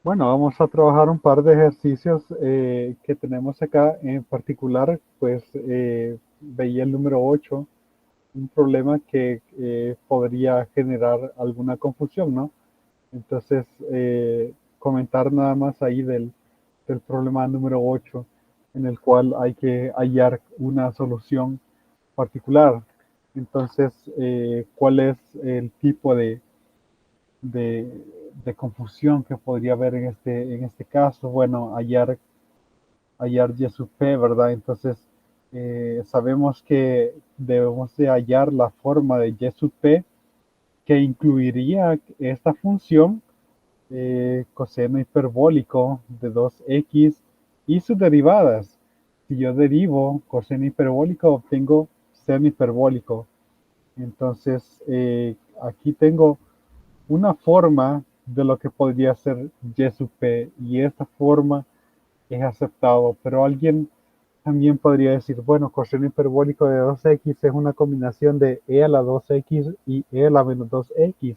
Bueno, vamos a trabajar un par de ejercicios que tenemos acá. En particular, pues veía el número 8, un problema que podría generar alguna confusión, ¿no? Entonces, comentar nada más ahí del problema número 8, en el cual hay que hallar una solución particular. Entonces, ¿cuál es el tipo de, de confusión que podría haber en este caso? Bueno, hallar Y sub P, ¿verdad? Entonces, sabemos que debemos de hallar la forma de Y sub P que incluiría esta función coseno hiperbólico de 2x y sus derivadas. Si yo derivo coseno hiperbólico, obtengo seno hiperbólico. Entonces, aquí tengo una forma de lo que podría ser Y sub P, y esta forma es aceptado, pero alguien también podría decir, bueno, coseno hiperbólico de 2x es una combinación de e a la 2x y e a la menos 2x.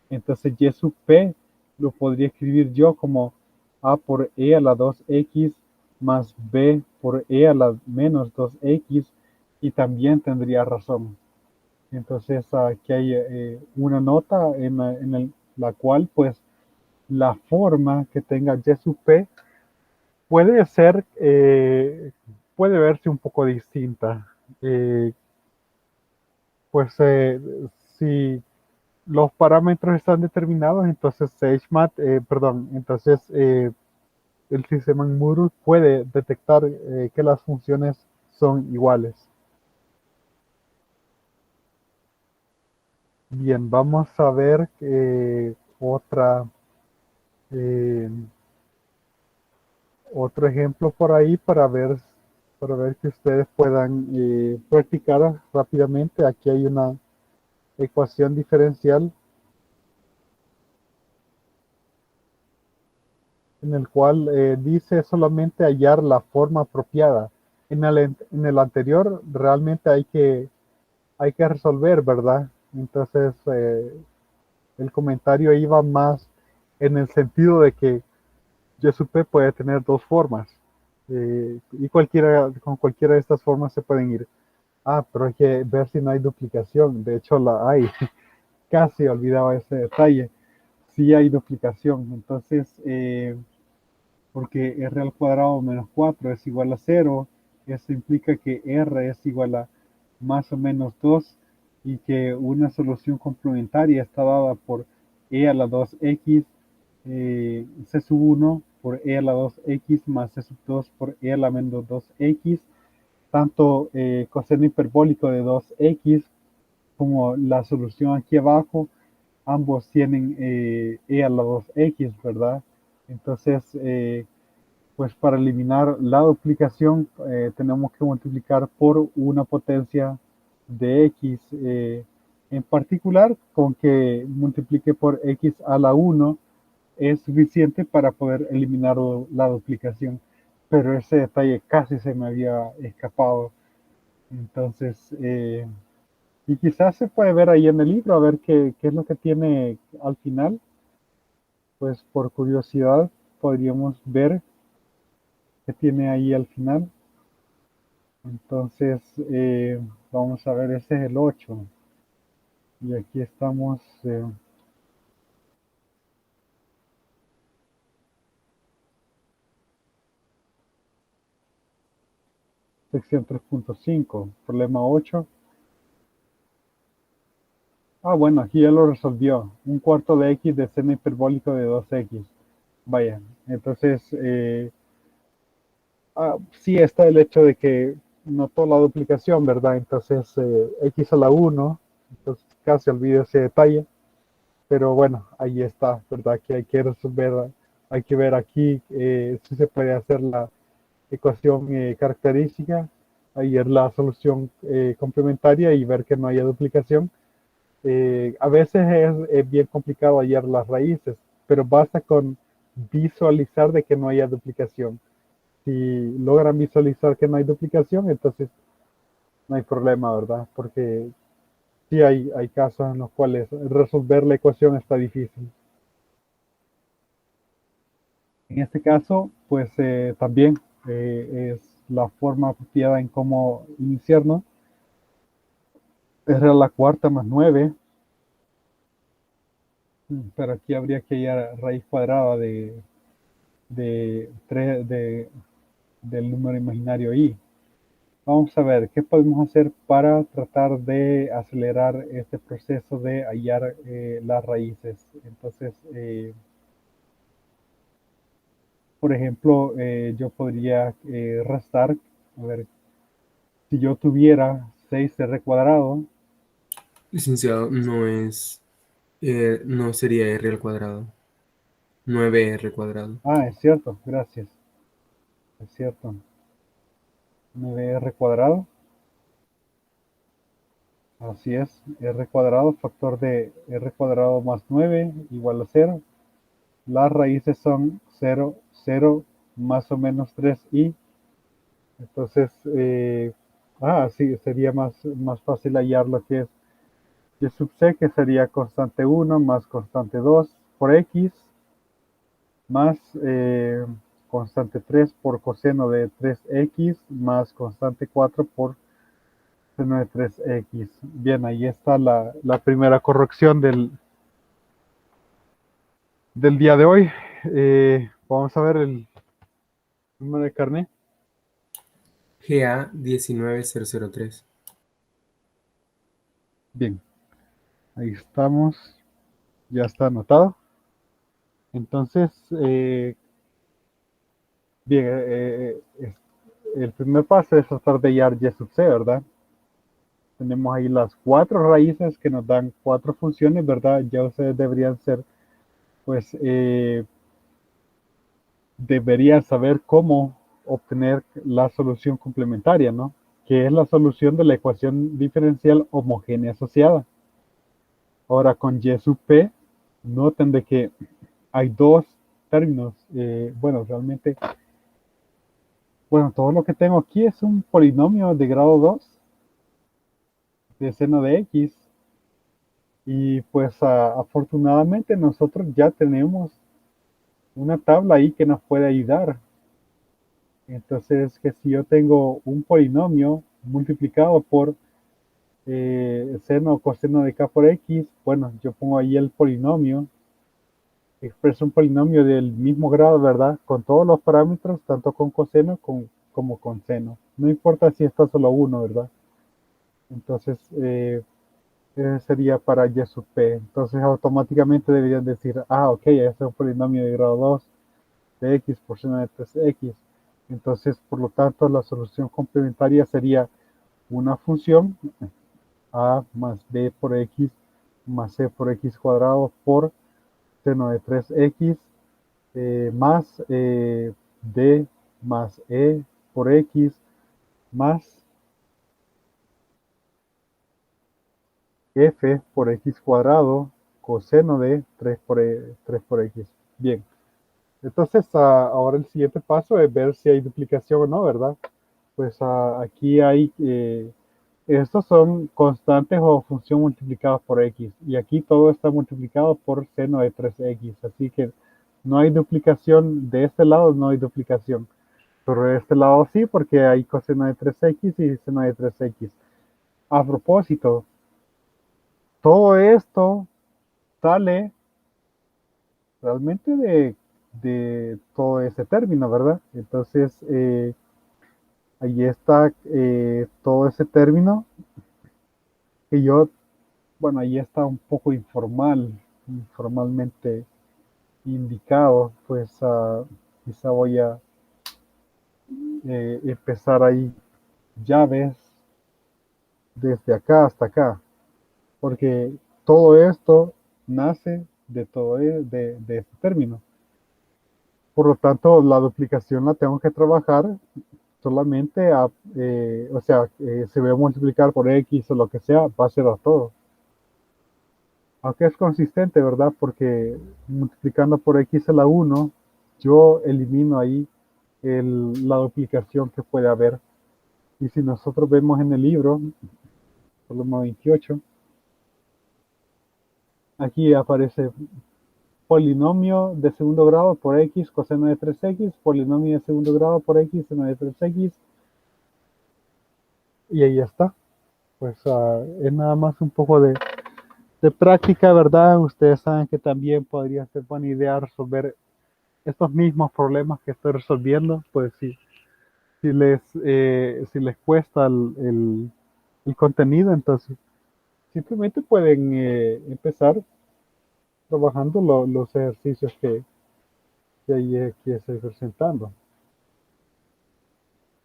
Entonces Y sub P lo podría escribir yo como a por e a la 2x más b por e a la menos 2x, y también tendría razón. Entonces aquí hay una nota la cual pues la forma que tenga Y sub P puede ser, puede verse un poco distinta. Eh, pues si los parámetros están determinados, entonces SageMath, perdón, entonces el sistema en Moodle puede detectar que las funciones son iguales. Bien, vamos a ver eh, otro ejemplo por ahí para ver que ustedes puedan practicar rápidamente. Aquí hay una ecuación diferencial en el cual dice solamente hallar la forma apropiada. En el anterior realmente hay que resolver, ¿verdad? Entonces el comentario iba más en el sentido de que Y sub P puede tener dos formas, y con cualquiera de estas formas se pueden ir. Ah, pero hay que ver si no hay duplicación. De hecho la hay. Casi olvidaba ese detalle. Sí hay duplicación. Entonces, porque r al cuadrado menos 4 es igual a 0, eso implica que r es igual a más o menos 2, y que una solución complementaria está dada por e a la 2x c sub 1 por e a la 2x más c sub 2 por e a la menos 2x. Tanto coseno hiperbólico de 2x como la solución aquí abajo, ambos tienen e a la 2x, ¿verdad? Entonces, pues para eliminar la duplicación tenemos que multiplicar por una potencia de x. En particular, con que multiplique por x a la 1 es suficiente para poder eliminar la duplicación. Pero ese detalle casi se me había escapado. Entonces, y quizás se puede ver ahí en el libro, a ver qué es lo que tiene al final. Pues por curiosidad podríamos ver qué tiene ahí al final. Entonces, vamos a ver, ese es el 8. Y aquí estamos, sección 3.5, problema 8. Ah, bueno, aquí ya lo resolvió. Un cuarto de x de seno hiperbólico de 2x. Vaya, entonces, sí está el hecho de que notó la duplicación, ¿verdad? Entonces, x a la 1, entonces casi olvido ese detalle. Pero bueno, ahí está, ¿verdad? Que hay que resolver, hay que ver aquí si se puede hacer la ecuación característica, hallar la solución complementaria y ver que no haya duplicación. A veces es bien complicado hallar las raíces, pero basta con visualizar de que no haya duplicación. Si logran visualizar que no hay duplicación, entonces no hay problema, ¿verdad? Porque sí hay casos en los cuales resolver la ecuación está difícil. En este caso, pues también es la forma apropiada en cómo iniciarnos. Era la cuarta más 9, pero aquí habría que hallar raíz cuadrada de, del número imaginario i. Vamos a ver qué podemos hacer para tratar de acelerar este proceso de hallar las raíces. Entonces, por ejemplo, yo podría restar, a ver, si yo tuviera 6r cuadrado, Licenciado, no sería r al cuadrado, 9r cuadrado. es cierto, gracias, es cierto, 9r cuadrado, así es, r cuadrado, factor de r cuadrado más 9 igual a 0. Las raíces son 0, 0, más o menos 3i. Entonces, sí, sería más fácil hallar lo que es y sub c, que sería constante 1 más constante 2 por x, más constante 3 por coseno de 3x, más constante 4 por seno de 3x. Bien, ahí está la primera corrección del día de hoy. Vamos a ver el número de carnet. GA 19003. Bien, ahí estamos, ya está anotado. Entonces, bien, el primer paso es tratar de hallar y sub c, ¿verdad? Tenemos ahí las cuatro raíces que nos dan cuatro funciones, ¿verdad? Ya ustedes deberían ser, pues, deberían saber cómo obtener la solución complementaria, ¿no? Que es la solución de la ecuación diferencial homogénea asociada. Ahora, con y sub p, noten de que hay dos términos. Bueno, realmente, bueno, todo lo que tengo aquí es un polinomio de grado 2 de seno de x. Y pues afortunadamente nosotros ya tenemos una tabla ahí que nos puede ayudar. Entonces, que si yo tengo un polinomio multiplicado por seno o coseno de k por x, bueno, yo pongo ahí el polinomio, expreso un polinomio del mismo grado, ¿verdad? Con todos los parámetros, tanto con coseno como con seno. No importa si está solo uno, ¿verdad? Entonces, ese sería para y sub p. Entonces, automáticamente deberían decir, ok, ese es un polinomio de grado 2 de x por seno de 3x. Entonces, por lo tanto, la solución complementaria sería una función a más b por x más c por x cuadrado por seno de 3x más d más e por x más f por x cuadrado coseno de 3 por x. Bien, entonces ahora el siguiente paso es ver si hay duplicación o no, ¿verdad? Pues aquí hay, estos son constantes o función multiplicadas por x, y aquí todo está multiplicado por seno de 3x, así que no hay duplicación, de este lado no hay duplicación, pero de este lado sí, porque hay coseno de 3x y seno de 3x. A propósito, todo esto sale realmente de todo ese término, ¿verdad? Entonces, ahí está todo ese término que yo, bueno, ahí está un poco informalmente indicado, pues quizá voy a empezar ahí llaves desde acá hasta acá, porque todo esto nace de de este término. Por lo tanto, la duplicación la tengo que trabajar solamente o sea, se va a multiplicar por x o lo que sea, va a ser a todo. Aunque es consistente, ¿verdad? Porque multiplicando por x a la 1, yo elimino ahí la duplicación que puede haber. Y si nosotros vemos en el libro, problema 28, aquí aparece polinomio de segundo grado por x coseno de 3x, polinomio de segundo grado por x seno de 3x, y ahí está. Pues es nada más un poco de práctica, ¿verdad? Ustedes saben que también podría ser buena idea resolver estos mismos problemas que estoy resolviendo, pues si les cuesta el contenido, entonces simplemente pueden empezar trabajando los ejercicios que ahí aquí estoy presentando.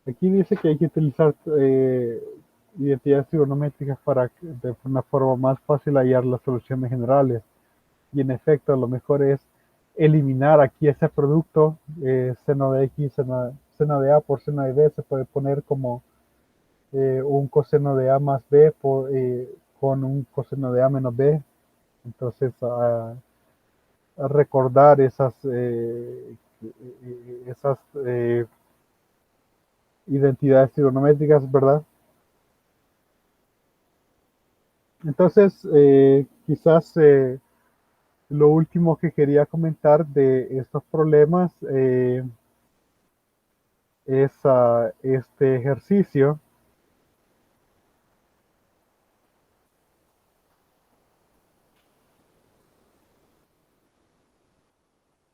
Aquí dice que hay que utilizar identidades trigonométricas para de una forma más fácil hallar las soluciones generales. Y en efecto, lo mejor es eliminar aquí ese producto, seno de x, seno de a por seno de b, se puede poner como un coseno de a más b con un coseno de a menos b. Entonces, a recordar esas identidades trigonométricas, ¿verdad? Entonces, quizás lo último que quería comentar de estos problemas es este ejercicio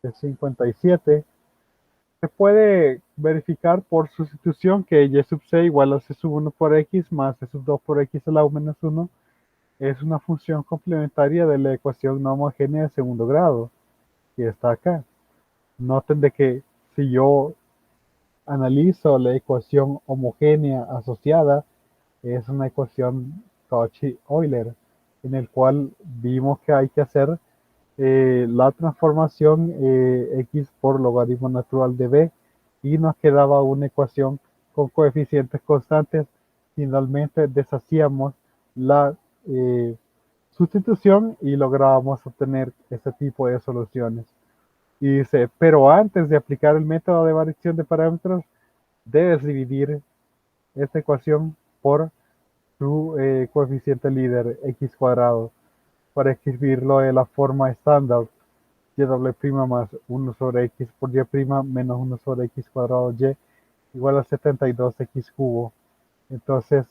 de 57. Se puede verificar por sustitución que y sub c igual a c sub 1 por x más c sub 2 por x a la u menos 1 es una función complementaria de la ecuación no homogénea de segundo grado, que está acá. Noten de que si yo analizo la ecuación homogénea asociada, es una ecuación Cauchy-Euler, en el cual vimos que hay que hacer la transformación x por logaritmo natural de b y nos quedaba una ecuación con coeficientes constantes. Finalmente deshacíamos la sustitución y lográbamos obtener ese tipo de soluciones. Y dice, pero antes de aplicar el método de variación de parámetros, debes dividir esta ecuación por su coeficiente líder x cuadrado para escribirlo de la forma estándar y' más 1 sobre x por y' menos 1 sobre x cuadrado y igual a 72x cubo. Entonces,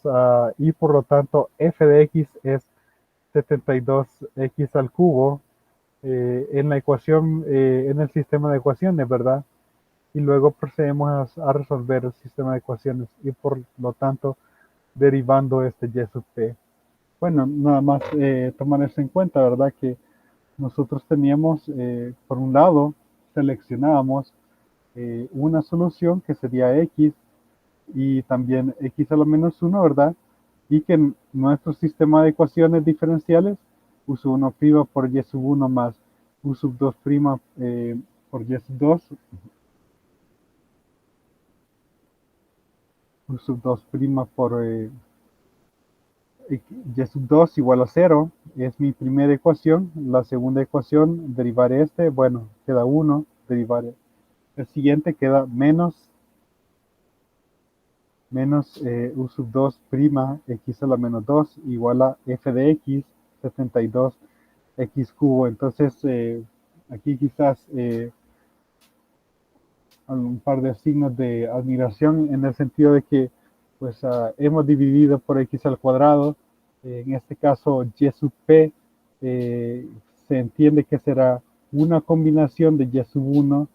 y por lo tanto, f de x es 72x al cubo en la ecuación, en el sistema de ecuaciones, ¿verdad? Y luego procedemos a resolver el sistema de ecuaciones y por lo tanto derivando este y sub p. Bueno, nada más tomar eso en cuenta, ¿verdad? Que nosotros teníamos, por un lado, seleccionábamos una solución que sería x y también x a la menos 1, ¿verdad? Y que en nuestro sistema de ecuaciones diferenciales, u sub 1' por y sub 1 más u sub 2' por y sub 2, u sub 2' por y sub 2 igual a 0, es mi primera ecuación. La segunda ecuación, derivar bueno, queda 1, derivar el siguiente queda menos u sub 2' x a la menos 2 igual a f de x, 72x cubo. Entonces, aquí quizás un par de signos de admiración en el sentido de que pues hemos dividido por x al cuadrado. En este caso, y sub p se entiende que será una combinación de y sub 1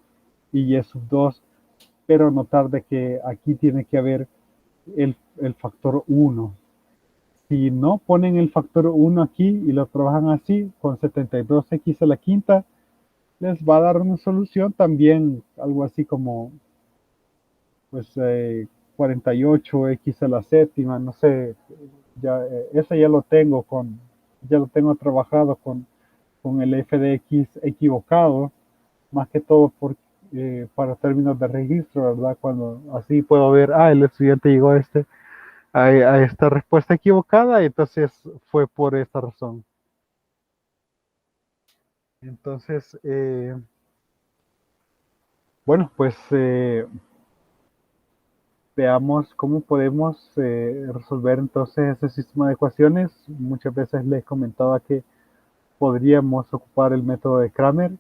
y y sub 2, pero notar de que aquí tiene que haber el factor 1. Si no ponen el factor 1 aquí y lo trabajan así, con 72x a la quinta, les va a dar una solución también, algo así como pues 48x a la séptima, no sé, ya, eso ya lo tengo trabajado con el f de x equivocado, más que todo para términos de registro, ¿verdad? Cuando así puedo ver, el estudiante llegó a esta respuesta equivocada, y entonces fue por esta razón. Entonces, bueno, pues veamos cómo podemos resolver entonces ese sistema de ecuaciones. Muchas veces les comentaba que podríamos ocupar el método de Kramer,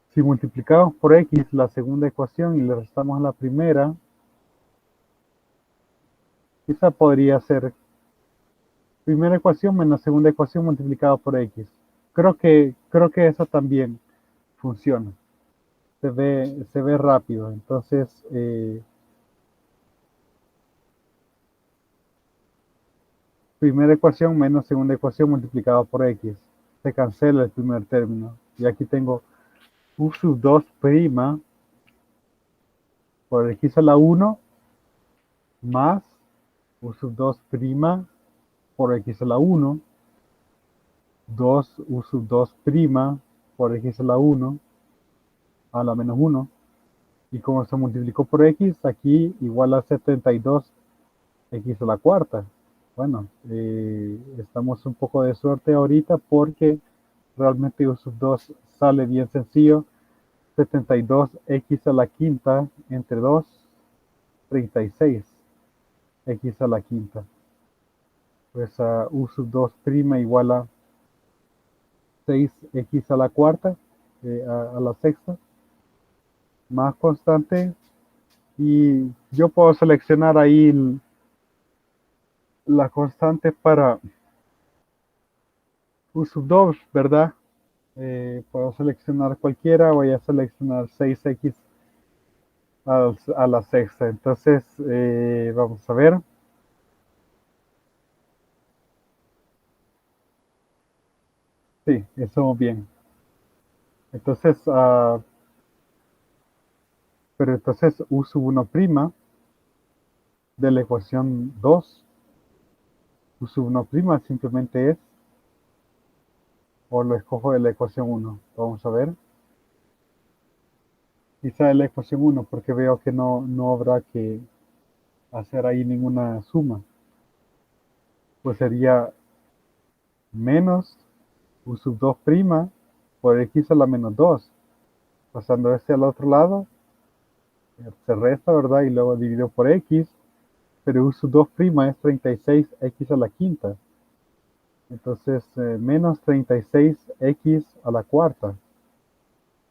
si multiplicamos por x la segunda ecuación y le restamos la primera, esa podría ser primera ecuación menos segunda ecuación multiplicado por x. Creo que eso también funciona. Se ve rápido. Entonces, primera ecuación menos segunda ecuación multiplicado por x. Se cancela el primer término. Y aquí tengo u sub 2 prima por x a la 1 más u sub 2 prima por x a la 1, 2 u sub 2 prima por x a la 1 a la menos 1. Y como se multiplicó por x, aquí igual a 72 x a la cuarta. Bueno, estamos un poco de suerte ahorita porque realmente u sub 2 sale bien sencillo. 72 x a la quinta entre 2, 36 x a la quinta. Pues u sub 2 prima igual a 6x a la cuarta, a la sexta, más constante. Y yo puedo seleccionar ahí la constante para u sub 2, ¿verdad? Puedo seleccionar cualquiera, voy a seleccionar 6x a la sexta. Entonces, vamos a ver. Sí, estamos bien. Entonces, pero entonces u sub 1 prima de la ecuación 2, u sub 1 prima simplemente es, o lo escojo de la ecuación 1. Vamos a ver. Quizá de la ecuación 1 porque veo que no habrá que hacer ahí ninguna suma. Pues sería menos u sub 2 prima por x a la menos 2. Pasando este al otro lado, se resta, ¿verdad? Y luego dividido por x, pero u sub 2 prima es 36x a la quinta. Entonces, menos 36x a la cuarta.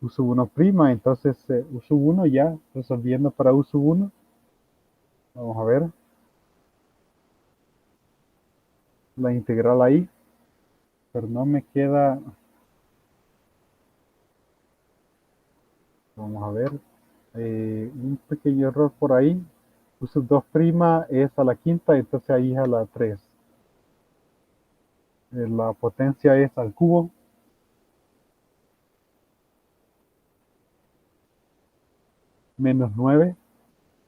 U sub 1 prima, entonces u sub 1 ya, resolviendo para u sub 1. Vamos a ver la integral ahí, pero no me queda. Vamos a ver, un pequeño error por ahí. U sub 2 prima es a la quinta, entonces ahí es a la 3. La potencia es al cubo. Menos 9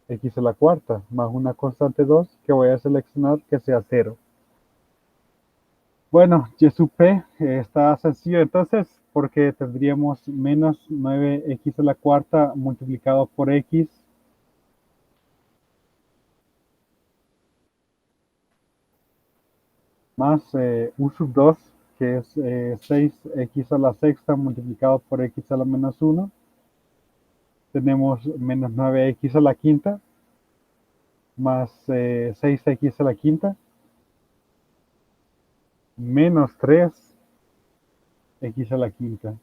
x a la cuarta, más una constante 2 que voy a seleccionar que sea 0. Bueno, y supe, está sencillo entonces, porque tendríamos menos 9x a la cuarta multiplicado por x más u sub 2, que es 6x a la sexta multiplicado por x a la menos 1. Tenemos menos 9x a la quinta más 6x a la quinta menos 3x a la quinta.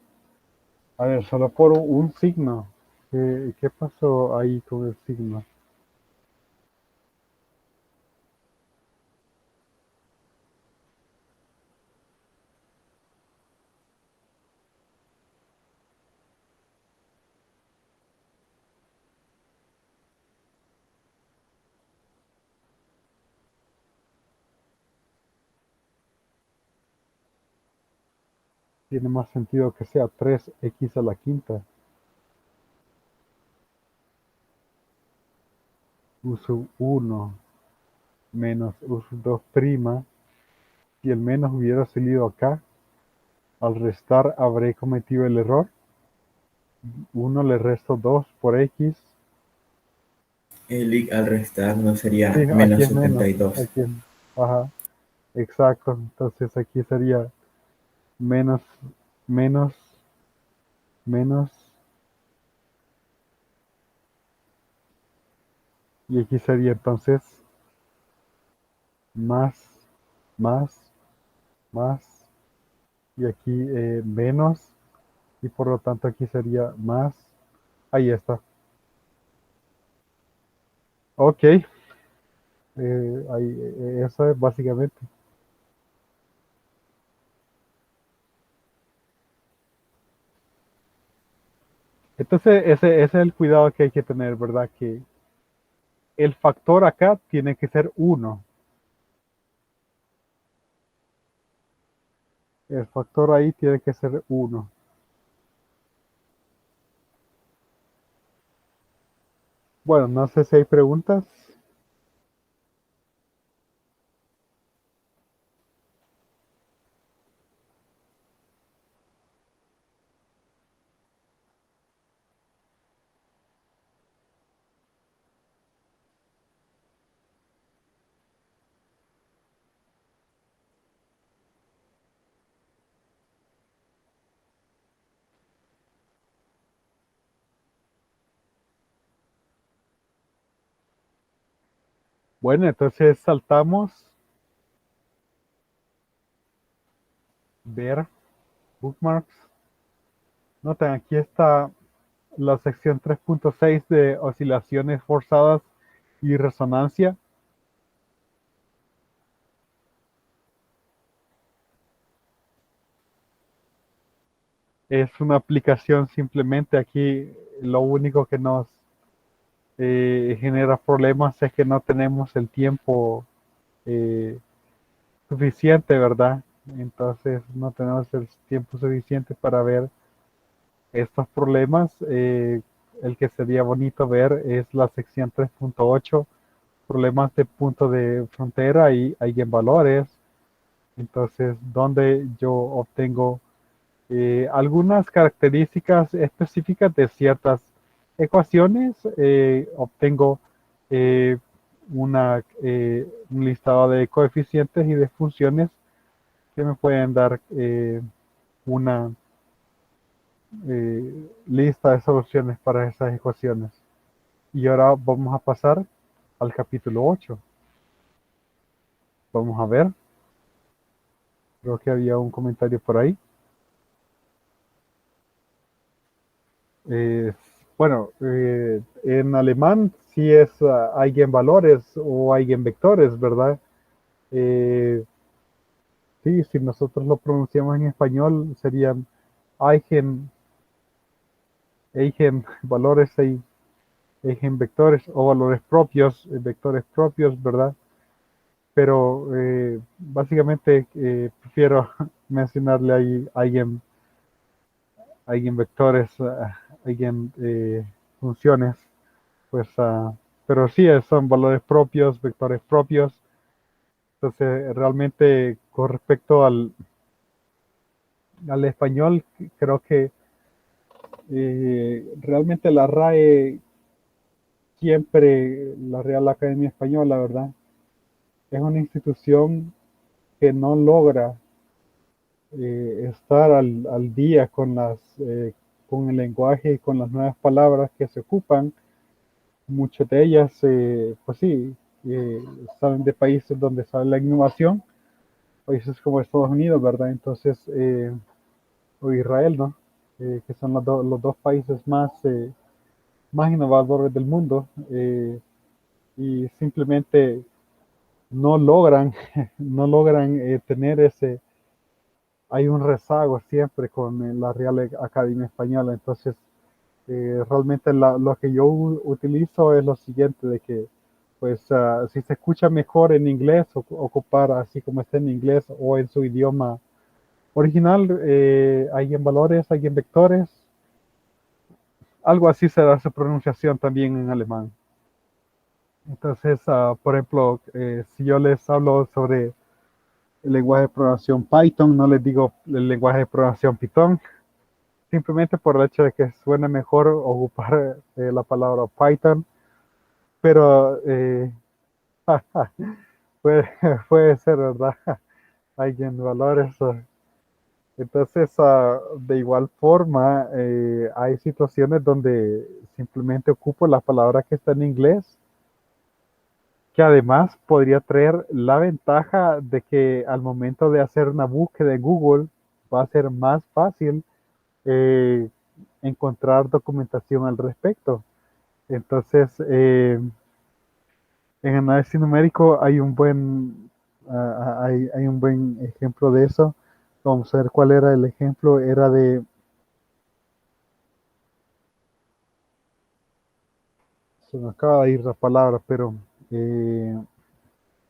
A ver, solo por un signo. ¿Qué pasó ahí con el signo? Tiene más sentido que sea 3x a la quinta. U sub 1 menos u sub 2 prima. Si el menos hubiera salido acá, al restar habré cometido el error. 1 le resto 2 por x. Al restar no Sí, sería aquí menos es menos. 72. Aquí es, ajá, exacto. Entonces aquí sería menos, menos, menos. Y aquí sería entonces más, más, más. Y aquí menos. y por lo tanto aquí sería más, ahí está. Ok, eso es básicamente. Entonces ese es el cuidado que hay que tener, ¿verdad? Que el factor acá tiene que ser uno. El factor ahí tiene que ser uno. Bueno, no sé si hay preguntas. Bueno, entonces saltamos, ver, bookmarks. Noten, aquí está la sección 3.6 de oscilaciones forzadas y resonancia. Es una aplicación simplemente aquí. Lo único que nos genera problemas es que no tenemos el tiempo eh, suficiente, ¿verdad? Entonces no tenemos el tiempo suficiente para ver estos problemas. El que sería bonito ver es la sección 3.8, problemas de punto de frontera y eigenvalores. Entonces, donde yo obtengo algunas características específicas de ciertas ecuaciones, obtengo eh, un listado de coeficientes y de funciones que me pueden dar una lista de soluciones para esas ecuaciones. Y ahora vamos a pasar al capítulo 8. Vamos a ver, creo que había un comentario por ahí. Eh, bueno, en alemán sí es eigenvalores o eigenvectores, ¿verdad? Eh, sí, si nosotros lo pronunciamos en español serían eigen, eigenvalores, eigenvectores o valores propios, vectores propios, ¿verdad? Pero básicamente prefiero mencionarle ahí eigenvectores, eigen funciones. Pues, pero sí, son valores propios, vectores propios. Entonces, realmente con respecto al español, creo que realmente la RAE, siempre la Real Academia Española, ¿verdad? Es una institución que no logra estar al día con el lenguaje y con las nuevas palabras que se ocupan. Muchas de ellas, pues sí, salen de países donde sale la innovación, países como Estados Unidos, ¿verdad? Entonces, o Israel, ¿no? Que son los dos países más innovadores del mundo, y simplemente no logran, no logran tener hay un rezago siempre con la Real Academia Española. Entonces, realmente lo que yo utilizo es lo siguiente, de que pues si se escucha mejor en inglés, ocupar así como está en inglés o en su idioma original, hay en valores, hay en vectores, algo así será su pronunciación también en alemán. Entonces, por ejemplo, si yo les hablo sobre el lenguaje de programación Python, no les digo el lenguaje de programación Python, simplemente por el hecho de que suene mejor ocupar la palabra Python, pero puede, puede ser, ¿verdad? Hay en valores. Entonces, de igual forma, hay situaciones donde simplemente ocupo la palabra que está en inglés, que además podría traer la ventaja de que al momento de hacer una búsqueda en Google va a ser más fácil eh, encontrar documentación al respecto. Entonces, en análisis numérico hay un buen ejemplo de eso. Vamos a ver cuál era el ejemplo. Era se me acaba de ir la palabra, pero eh,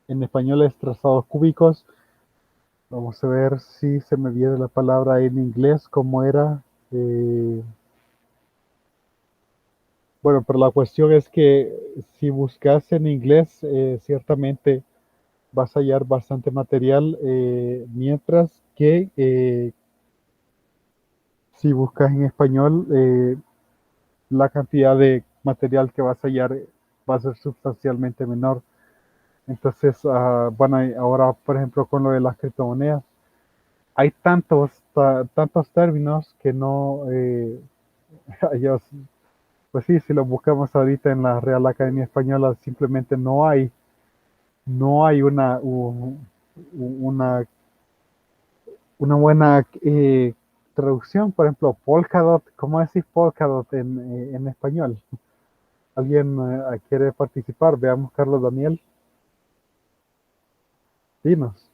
en español es trazados cúbicos. Vamos a ver si se me viene la palabra en inglés, cómo era. Eh, bueno, pero la cuestión es que si buscas en inglés, ciertamente vas a hallar bastante material, mientras que si buscas en español, la cantidad de material que vas a hallar va a ser sustancialmente menor. Entonces, bueno, ahora, por ejemplo, con lo de las criptomonedas, hay tantos términos que no, ellos, pues sí, si lo buscamos ahorita en la Real Academia Española, simplemente no hay una buena traducción. Por ejemplo, Polkadot, ¿cómo decís Polkadot en español? ¿Alguien quiere participar? Veamos, Carlos Daniel, dinos.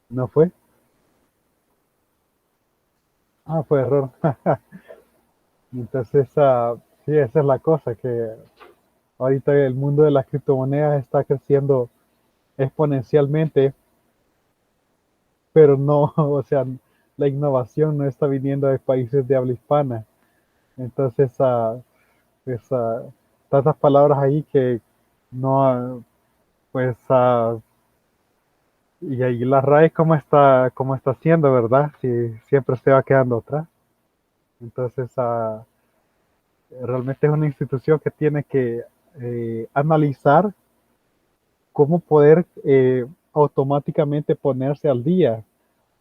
¿No fue? Ah, fue error. Entonces, sí, esa es la cosa, que ahorita el mundo de las criptomonedas está creciendo exponencialmente, pero no, o sea, la innovación no está viniendo de países de habla hispana. Entonces, pues, tantas palabras ahí que no, pues, y ahí la RAE cómo está haciendo, ¿verdad? Si siempre se va quedando atrás. Entonces, realmente es una institución que tiene que analizar cómo poder automáticamente ponerse al día.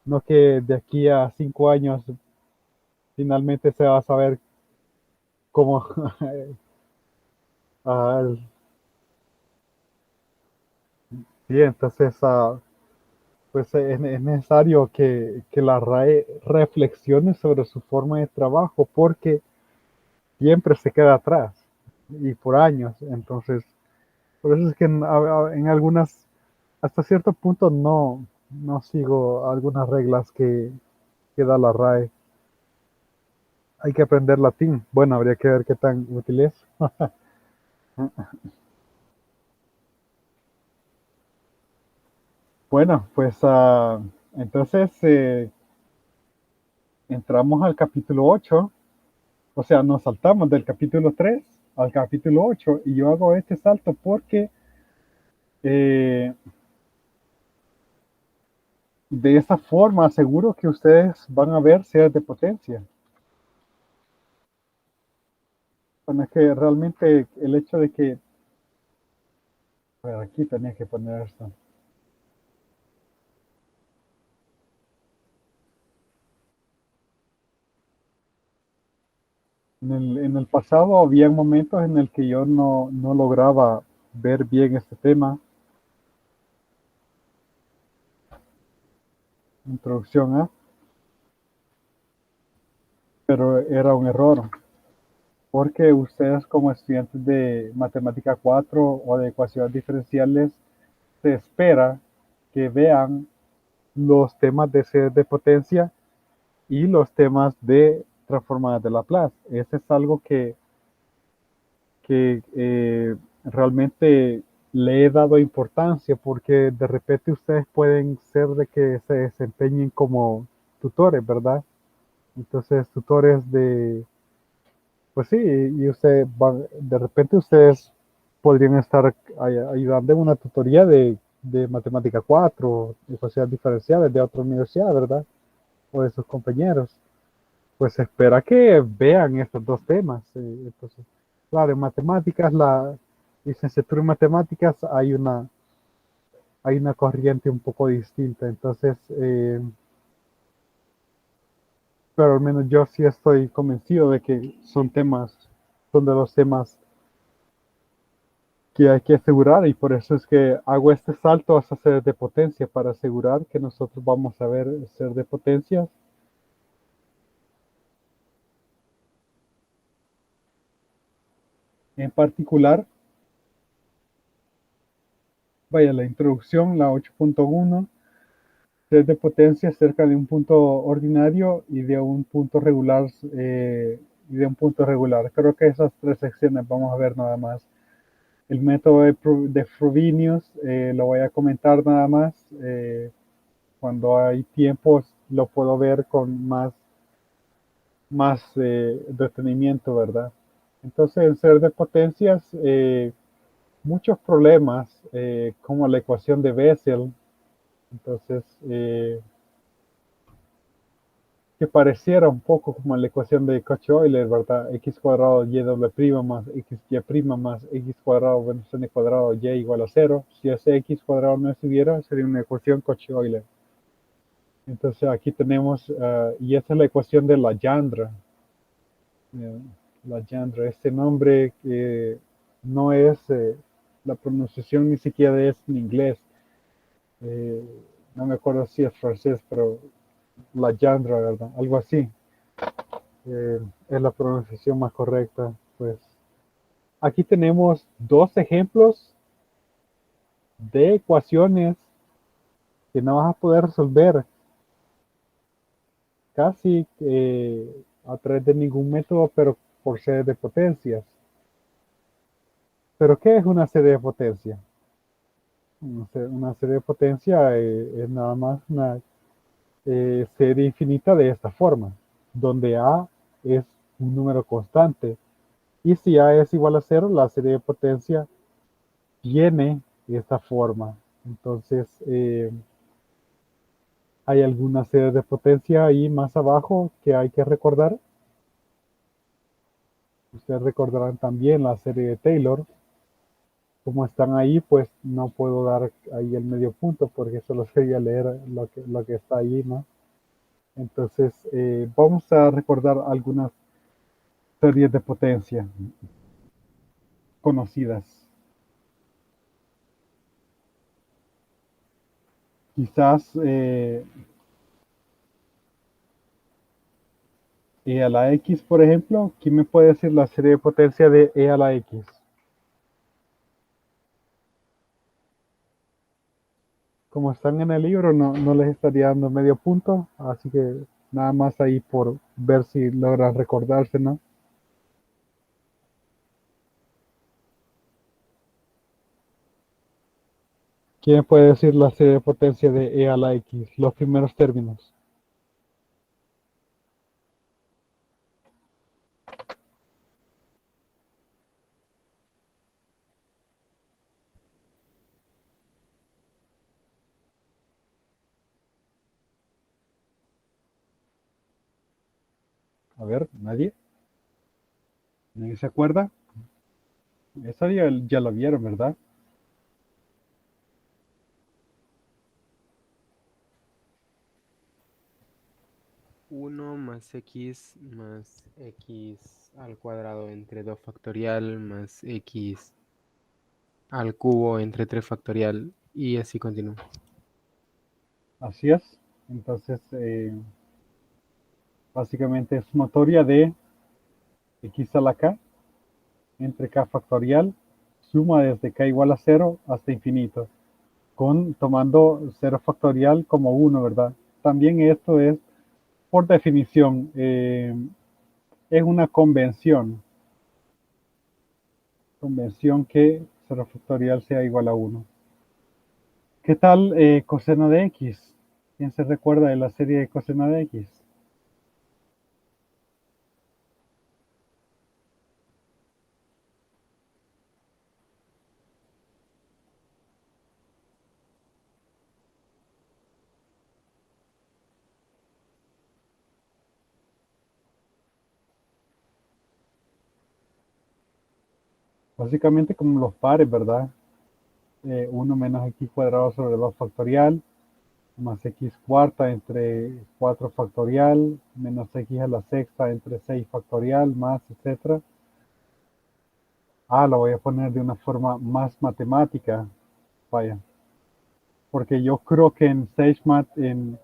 No que de aquí a 5 años finalmente se va a saber cómo. ah, sí, entonces, pues es necesario que la RAE reflexione sobre su forma de trabajo, porque siempre se queda atrás y por años. Entonces, por eso es que en algunas, hasta cierto punto, no sigo algunas reglas que da la RAE. Hay que aprender latín. Bueno, habría que ver qué tan útil es. Bueno, pues entonces entramos al capítulo 8. O sea, nos saltamos del capítulo 3 al capítulo 8, y yo hago este salto porque eh, de esa forma aseguro que ustedes van a ver series de potencia. Bueno, es que realmente el hecho de que, a ver, aquí tenía que poner esto. En el pasado había momentos en el que yo no lograba ver bien este tema. Introducción A, pero era un error, porque ustedes como estudiantes de matemática 4 o de ecuaciones diferenciales, se espera que vean los temas de series de potencia y los temas de transformadas de Laplace. Ese es algo que realmente le he dado importancia, porque de repente ustedes pueden ser de que se desempeñen como tutores, ¿verdad? Entonces, tutores pues sí, y de repente ustedes podrían estar ayudando en una tutoría de matemática 4, de ecuaciones diferenciales de otra universidad, ¿verdad? O de sus compañeros. Pues se espera que vean estos dos temas. Entonces, claro, en matemáticas, la licenciatura en matemáticas, hay una corriente un poco distinta. Entonces, pero al menos yo sí estoy convencido de que son de los temas que hay que asegurar, y por eso es que hago este salto hasta ser de potencia, para asegurar que nosotros vamos a ver ser de potencias. En particular, vaya, la introducción, la 8.1, ser de potencia cerca de un punto ordinario y de un punto regular, Creo que esas tres secciones vamos a ver nada más. El método de Frobenius lo voy a comentar nada más. Cuando hay tiempo lo puedo ver con más detenimiento, ¿verdad? Entonces, en ser de potencias, muchos problemas, como la ecuación de Bessel, entonces, que pareciera un poco como la ecuación de Cauchy-Euler, ¿verdad? X cuadrado y w' más xy' más x cuadrado menos n cuadrado y igual a 0. Si ese x cuadrado no estuviera, sería una ecuación Cauchy-Euler. Entonces aquí tenemos, y esa es la ecuación de Legendre. Legendre, este nombre que no es, la pronunciación ni siquiera es en inglés. Eh, no me acuerdo si es francés, pero Legendre, ¿verdad? Algo así. Es la pronunciación más correcta. Pues aquí tenemos dos ejemplos de ecuaciones que no vas a poder resolver casi a través de ningún método, pero por serie de potencias. ¿Pero qué es una serie de potencia? Una serie de potencia es nada más una serie infinita de esta forma, donde A es un número constante. Y si A es igual a 0, la serie de potencia tiene esta forma. Entonces, hay alguna serie de potencia ahí más abajo que hay que recordar. Ustedes recordarán también la serie de Taylor. Como están ahí, pues no puedo dar ahí el medio punto porque solo sería leer lo que está ahí, ¿no? Entonces, vamos a recordar algunas series de potencia conocidas. Quizás e a la x, por ejemplo. ¿Quién me puede decir la serie de potencia de e a la x? Como están en el libro, no les estaría dando medio punto, así que nada más ahí por ver si logran recordarse, ¿no? ¿Quién puede decir la serie de potencia de e a la x? Los primeros términos. A ver, ¿nadie? ¿Nadie se acuerda? Esa ya lo vieron, ¿verdad? 1 más x al cuadrado entre 2 factorial más x al cubo entre 3 factorial y así continúa. Así es. Entonces, básicamente es sumatoria de x a la k entre k factorial, suma desde k igual a 0 hasta infinito, tomando 0 factorial como 1, ¿verdad? También esto es, por definición, es una convención que 0 factorial sea igual a 1. ¿Qué tal coseno de x? ¿Quién se recuerda de la serie de coseno de x? Básicamente como los pares, ¿verdad? 1 menos x cuadrado sobre 2 factorial, más x cuarta entre 4 factorial, menos x a la sexta entre 6 factorial, más, etcétera. Lo voy a poner de una forma más matemática. Vaya. Porque yo creo que en SageMath, en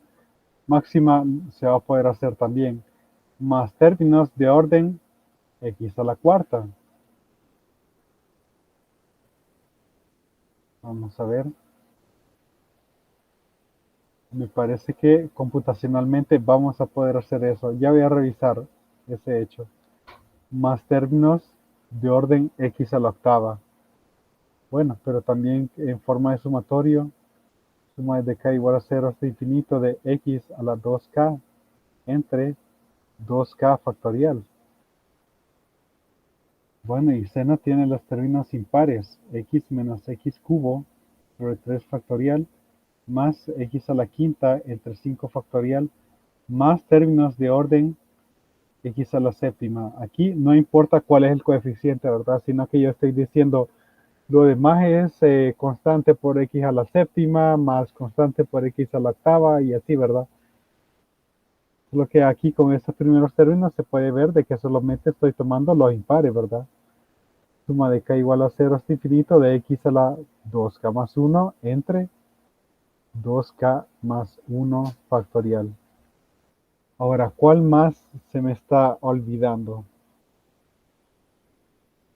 máxima, se va a poder hacer también. Más términos de orden x a la cuarta. Vamos a ver. Me parece que computacionalmente vamos a poder hacer eso. Ya voy a revisar ese hecho. Más términos de orden x a la octava. Bueno, pero también en forma de sumatorio, suma de k igual a 0 hasta infinito de x a la 2k entre 2k factorial. Bueno, y seno tiene los términos impares, x menos x cubo sobre 3 factorial más x a la quinta entre 5 factorial más términos de orden x a la séptima. Aquí no importa cuál es el coeficiente, ¿verdad? Sino que yo estoy diciendo lo demás es constante por x a la séptima más constante por x a la octava y así, ¿verdad? Lo que aquí con estos primeros términos se puede ver de que solamente estoy tomando los impares, ¿verdad? Suma de k igual a 0 hasta infinito de x a la 2k más 1 entre 2k más 1 factorial. Ahora, ¿cuál más se me está olvidando?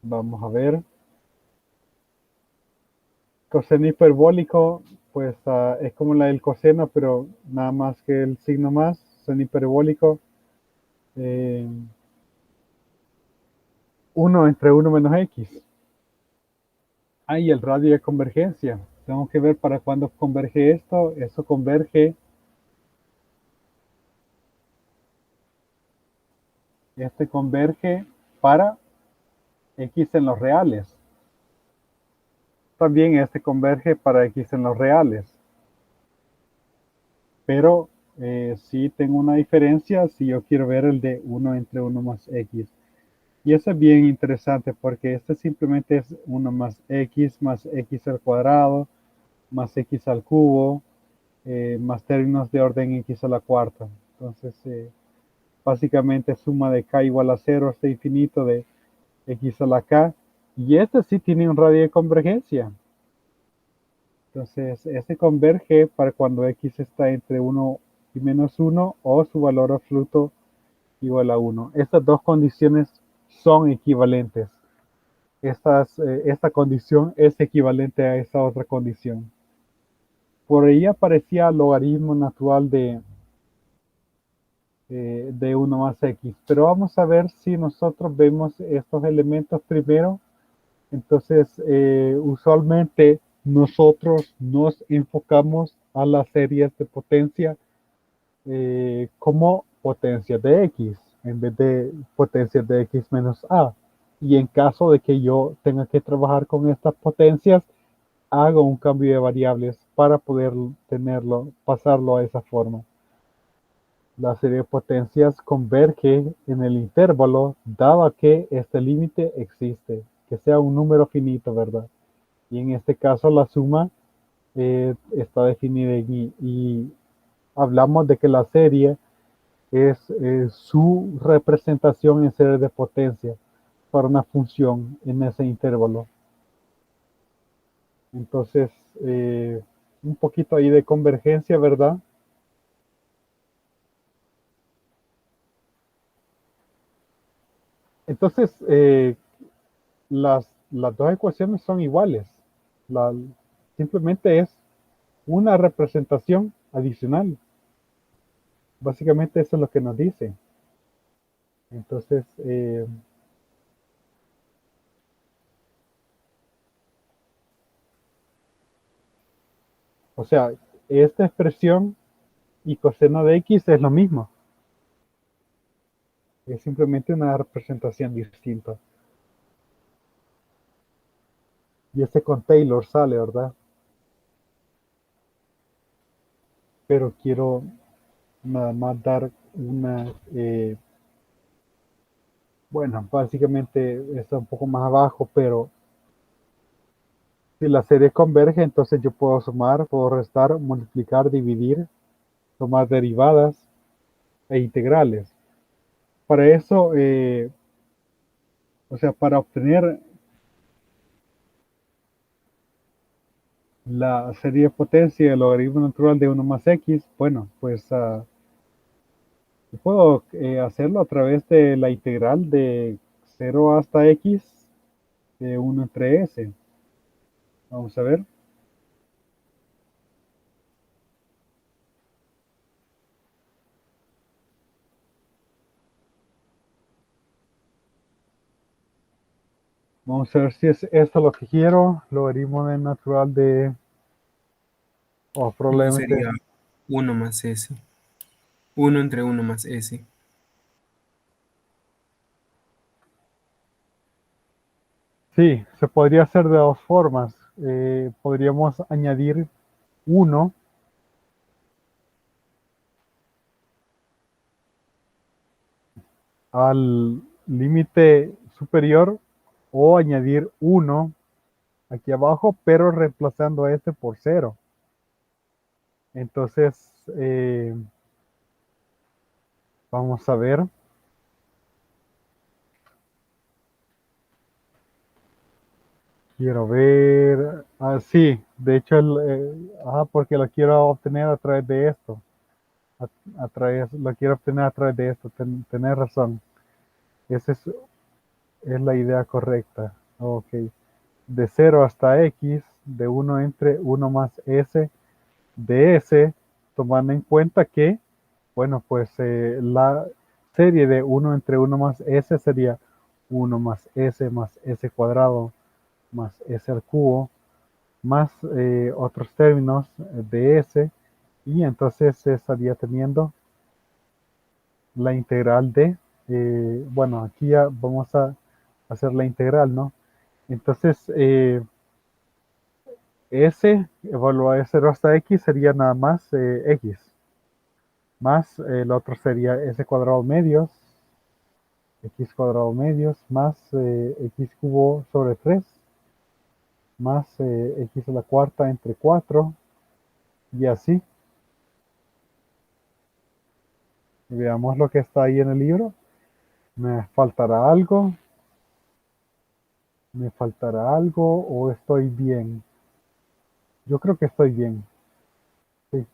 Vamos a ver. Coseno hiperbólico, pues es como la del coseno, pero nada más que el signo más. Seno hiperbólico. 1 entre 1 menos x. Y el radio de convergencia. Tengo que ver para cuándo converge esto. Eso converge. Este converge para x en los reales. También este converge para x en los reales. Pero sí tengo una diferencia si yo quiero ver el de 1 entre 1 más x. Y eso es bien interesante porque este simplemente es 1 más x al cuadrado, más x al cubo, más términos de orden x a la cuarta. Entonces, básicamente suma de k igual a 0 hasta infinito de x a la k. Y este sí tiene un radio de convergencia. Entonces, este converge para cuando x está entre 1 y menos 1 o su valor absoluto igual a 1. Estas dos condiciones son equivalentes. Esta condición es equivalente a esta otra condición. Por ahí aparecía logaritmo natural de 1 más x. Pero vamos a ver si nosotros vemos estos elementos primero. Entonces, usualmente nosotros nos enfocamos a las series de potencia como potencias de x en vez de potencias de x menos a. Y en caso de que yo tenga que trabajar con estas potencias, hago un cambio de variables para poder pasarlo a esa forma. La serie de potencias converge en el intervalo, dado que este límite existe, que sea un número finito, ¿verdad? Y en este caso la suma está definida en y hablamos de que la serie es su representación en serie de potencia para una función en ese intervalo. Entonces, un poquito ahí de convergencia, ¿verdad? Entonces, las dos ecuaciones son iguales. La, simplemente es una representación adicional. Básicamente eso es lo que nos dice. Entonces, o sea, esta expresión y coseno de x es lo mismo. Es simplemente una representación distinta. Y este con Taylor sale, ¿verdad? Pero quiero nada más dar una, bueno, básicamente está un poco más abajo, pero si la serie converge, entonces yo puedo sumar, puedo restar, multiplicar, dividir, tomar derivadas e integrales. Para eso, o sea, para obtener La serie de potencia del logaritmo natural de uno más x, bueno, pues puedo hacerlo a través de la integral de 0 hasta x de uno entre s. Vamos a ver. Vamos a ver si es esto lo que quiero. Logaritmo de natural de... O Eso probablemente... sería uno más S. Uno entre uno más S. Sí, se podría hacer de dos formas. Podríamos añadir uno al límite superior o añadir uno aquí abajo, pero reemplazando a este por cero. Entonces, vamos a ver. Quiero ver. Ah, sí, de hecho, porque lo quiero obtener a través de esto. Lo quiero obtener a través de esto. Tenés razón. Esa es la idea correcta. Ok. De cero hasta x, de uno entre uno más s, de s, tomando en cuenta que, bueno, pues la serie de uno entre uno más s sería uno más s cuadrado más s al cubo más otros términos de s, y entonces se estaría teniendo la integral de, bueno, aquí ya vamos a hacer la integral, ¿no? Entonces, s evaluado de 0 hasta x sería nada más x, más el otro sería s cuadrado medios, x cuadrado medios, más x cubo sobre 3 más x a la cuarta entre 4 y así. Veamos lo que está ahí en el libro. ¿Me faltará algo? ¿Me faltará algo o estoy bien? Yo creo que estoy bien. Sí,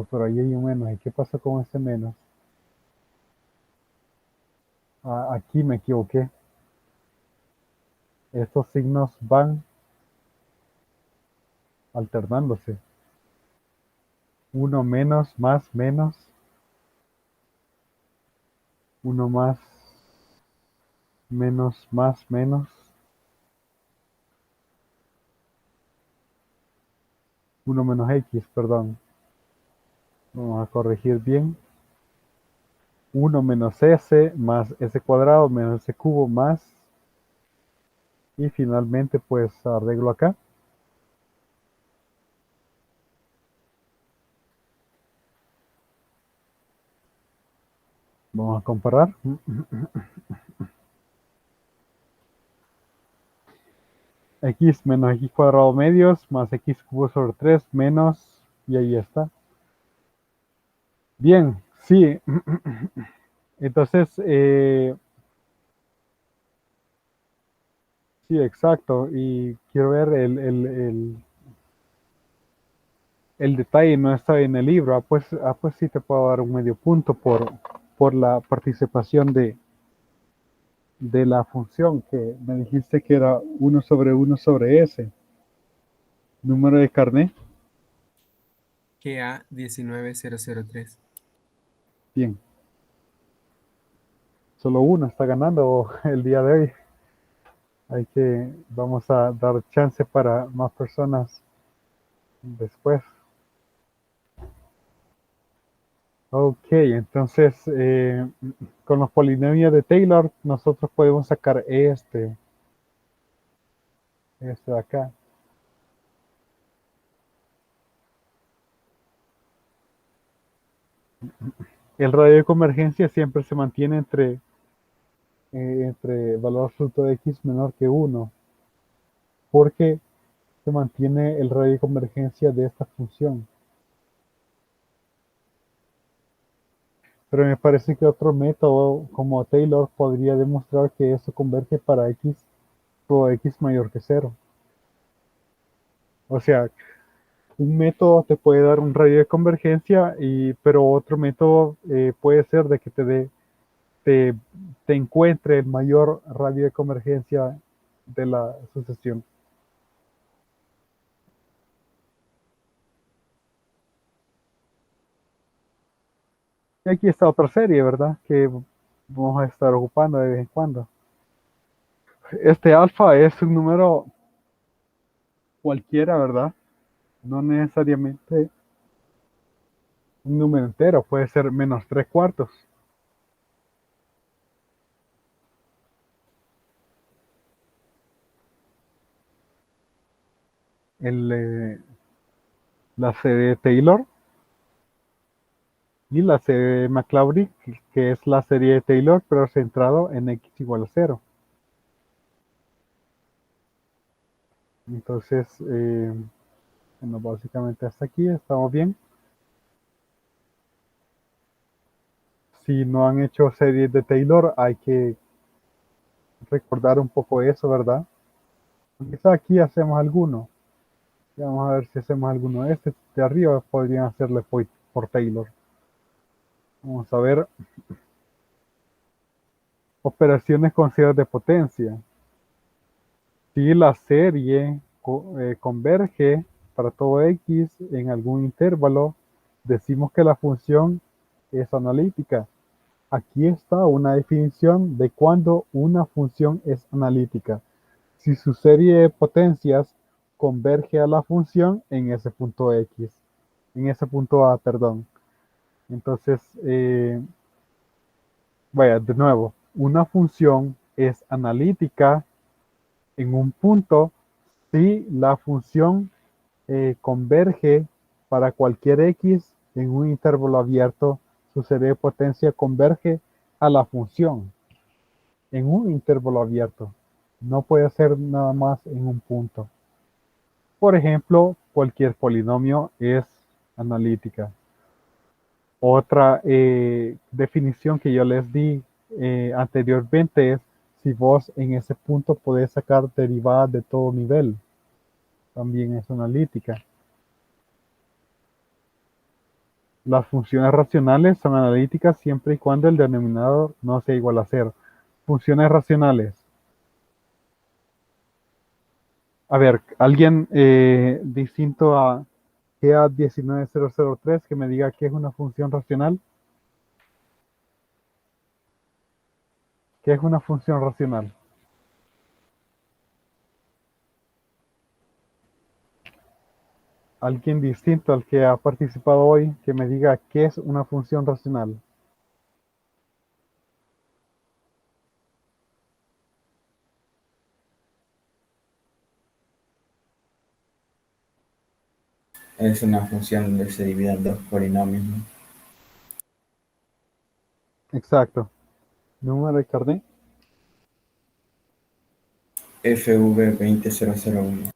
pero ahí hay un menos. ¿Y qué pasa con ese menos? Aquí me equivoqué. Estos signos van alternándose. Uno menos, más, menos. Uno más, menos, más, menos. Uno menos x, perdón. Vamos a corregir bien. Uno menos s más s cuadrado menos s cubo más. Y finalmente pues arreglo acá. Vamos a comparar. X menos x cuadrado medios más x cubo sobre 3 menos, y ahí está. Bien, sí. Entonces, sí, exacto. Y quiero ver el detalle, no está en el libro. Pues sí te puedo dar un medio punto por la participación de la función que me dijiste que era uno sobre s. Número de carnet. GA 19003. Bien. Solo uno está ganando el día de hoy. Vamos a dar chance para más personas después. Ok, entonces con los polinomios de Taylor nosotros podemos sacar este de acá. El radio de convergencia siempre se mantiene entre valor absoluto de x menor que 1, porque se mantiene el radio de convergencia de esta función. Pero me parece que otro método como Taylor podría demostrar que eso converge para x o x mayor que cero. O sea, un método te puede dar un radio de convergencia, pero otro método puede ser de que te, te encuentre el mayor radio de convergencia de la sucesión. Y aquí está otra serie, ¿verdad? Que vamos a estar ocupando de vez en cuando. Este alfa es un número cualquiera, ¿verdad? No necesariamente un número entero, puede ser menos 3/4. El, la serie de Taylor y la serie de McLaurin, que es la serie de Taylor, pero centrado en x igual a 0. Entonces, bueno, básicamente hasta aquí estamos bien. Si no han hecho series de Taylor, hay que recordar un poco eso, ¿verdad? Quizá aquí hacemos alguno. Ya vamos a ver si hacemos alguno. Este de arriba podrían hacerle por Taylor. Vamos a ver. Operaciones con cierres de potencia. Si la serie converge para todo x en algún intervalo, decimos que la función es analítica. Aquí está una definición de cuándo una función es analítica. Si su serie de potencias converge a la función en ese punto x, en ese punto a, perdón. Entonces, vaya, de nuevo, una función es analítica en un punto si la función converge para cualquier x en un intervalo abierto, su serie de potencia converge a la función en un intervalo abierto. No puede ser nada más en un punto. Por ejemplo, cualquier polinomio es analítica. Otra definición que yo les di anteriormente es si vos en ese punto podés sacar derivadas de todo nivel. También es analítica. Las funciones racionales son analíticas siempre y cuando el denominador no sea igual a 0. Funciones racionales. A ver, alguien distinto a GA19003 que me diga qué es una función racional. ¿Qué es una función racional? Alguien distinto al que ha participado hoy que me diga qué es una función racional. Es una función donde se dividen dos polinomios, ¿no? Exacto. Número de carnet. FV20001.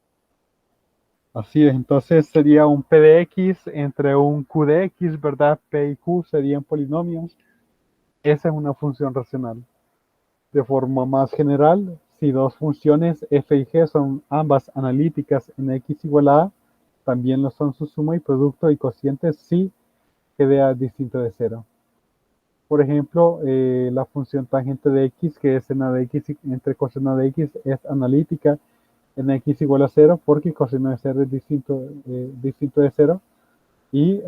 Así es, entonces sería un P de X entre un Q de X, ¿verdad? P y Q serían polinomios. Esa es una función racional. De forma más general, si dos funciones f y g son ambas analíticas en x igual a, también lo son su suma y producto y cociente si g distinto de 0. Por ejemplo, la función tangente de x, que es seno de x entre coseno de x, es analítica en x igual a 0 porque coseno de 0 es distinto de 0 y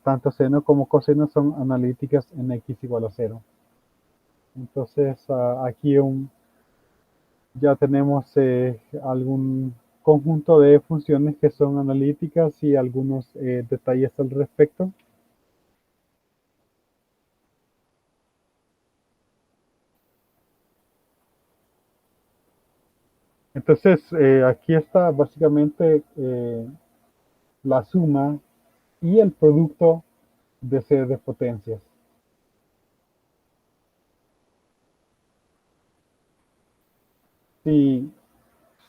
tanto seno como coseno son analíticas en x igual a 0. Entonces, aquí ya tenemos algún conjunto de funciones que son analíticas y algunos detalles al respecto. Entonces, aquí está básicamente la suma y el producto de series de potencias. Si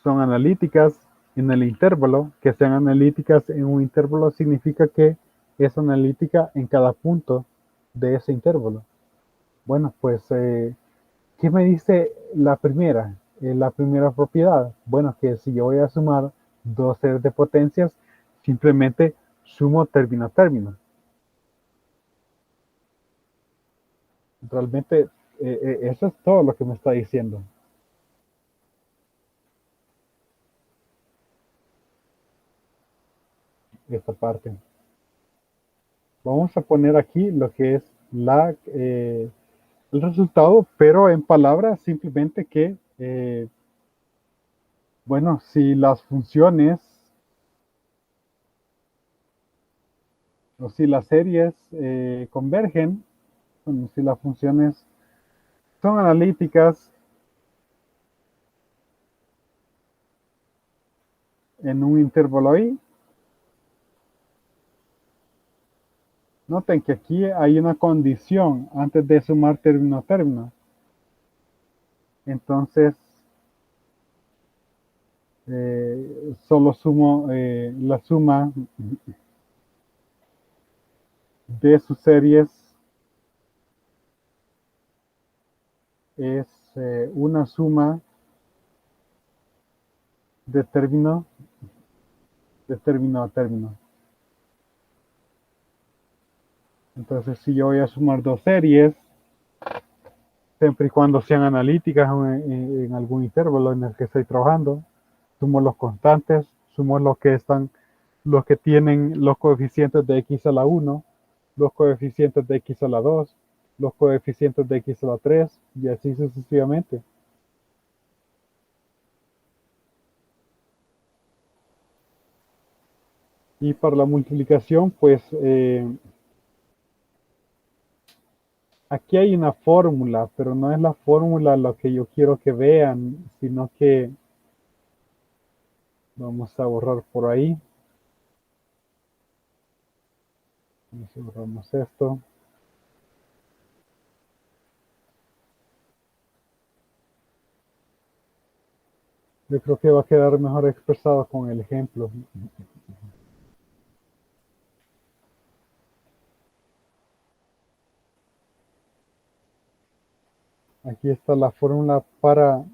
son analíticas en el intervalo, que sean analíticas en un intervalo significa que es analítica en cada punto de ese intervalo. Bueno, pues, ¿qué me dice la primera? La primera propiedad. Bueno, que si yo voy a sumar dos series de potencias, simplemente sumo término a término. Realmente, eso es todo lo que me está diciendo. Esta parte. Vamos a poner aquí lo que es el resultado, pero en palabras simplemente que, bueno, si las funciones o si las series convergen, bueno, si las funciones son analíticas en un intervalo i, noten que aquí hay una condición antes de sumar término a término. Entonces, solo sumo la suma de sus series es una suma de término a término. Entonces, si yo voy a sumar dos series, siempre y cuando sean analíticas en algún intervalo en el que estoy trabajando, sumo los constantes, sumo los que tienen los coeficientes de x a la 1, los coeficientes de x a la 2, los coeficientes de x a la 3 y así sucesivamente. Y para la multiplicación, pues aquí hay una fórmula, pero no es la fórmula lo que yo quiero que vean, sino que vamos a borrar por ahí. Borramos esto. Yo creo que va a quedar mejor expresado con el ejemplo. Aquí está la fórmula para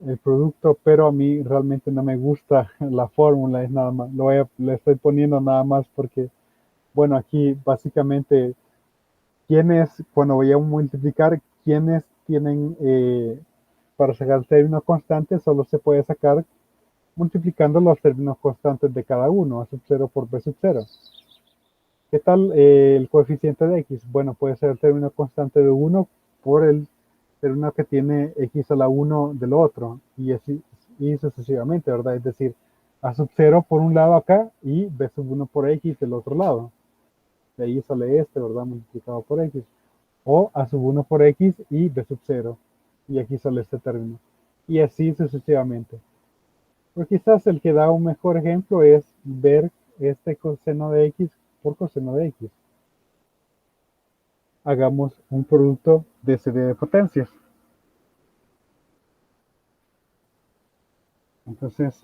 el producto, pero a mí realmente no me gusta la fórmula, es nada más, le estoy poniendo nada más porque, bueno, aquí básicamente, cuando voy a multiplicar, quienes tienen, para sacar el término constante, solo se puede sacar multiplicando los términos constantes de cada uno, a sub 0 por b sub 0. ¿Qué tal el coeficiente de x? Bueno, puede ser el término constante de 1 por el término que tiene x a la 1 del otro, y así y sucesivamente, ¿verdad? Es decir, a sub 0 por un lado acá y b sub 1 por x del otro lado. De ahí sale este, ¿verdad? Multiplicado por x. O a sub 1 por x y b sub 0. Y aquí sale este término. Y así sucesivamente. Pues quizás el que da un mejor ejemplo es ver este coseno de x por coseno de x. Hagamos un producto de serie de potencias. Entonces,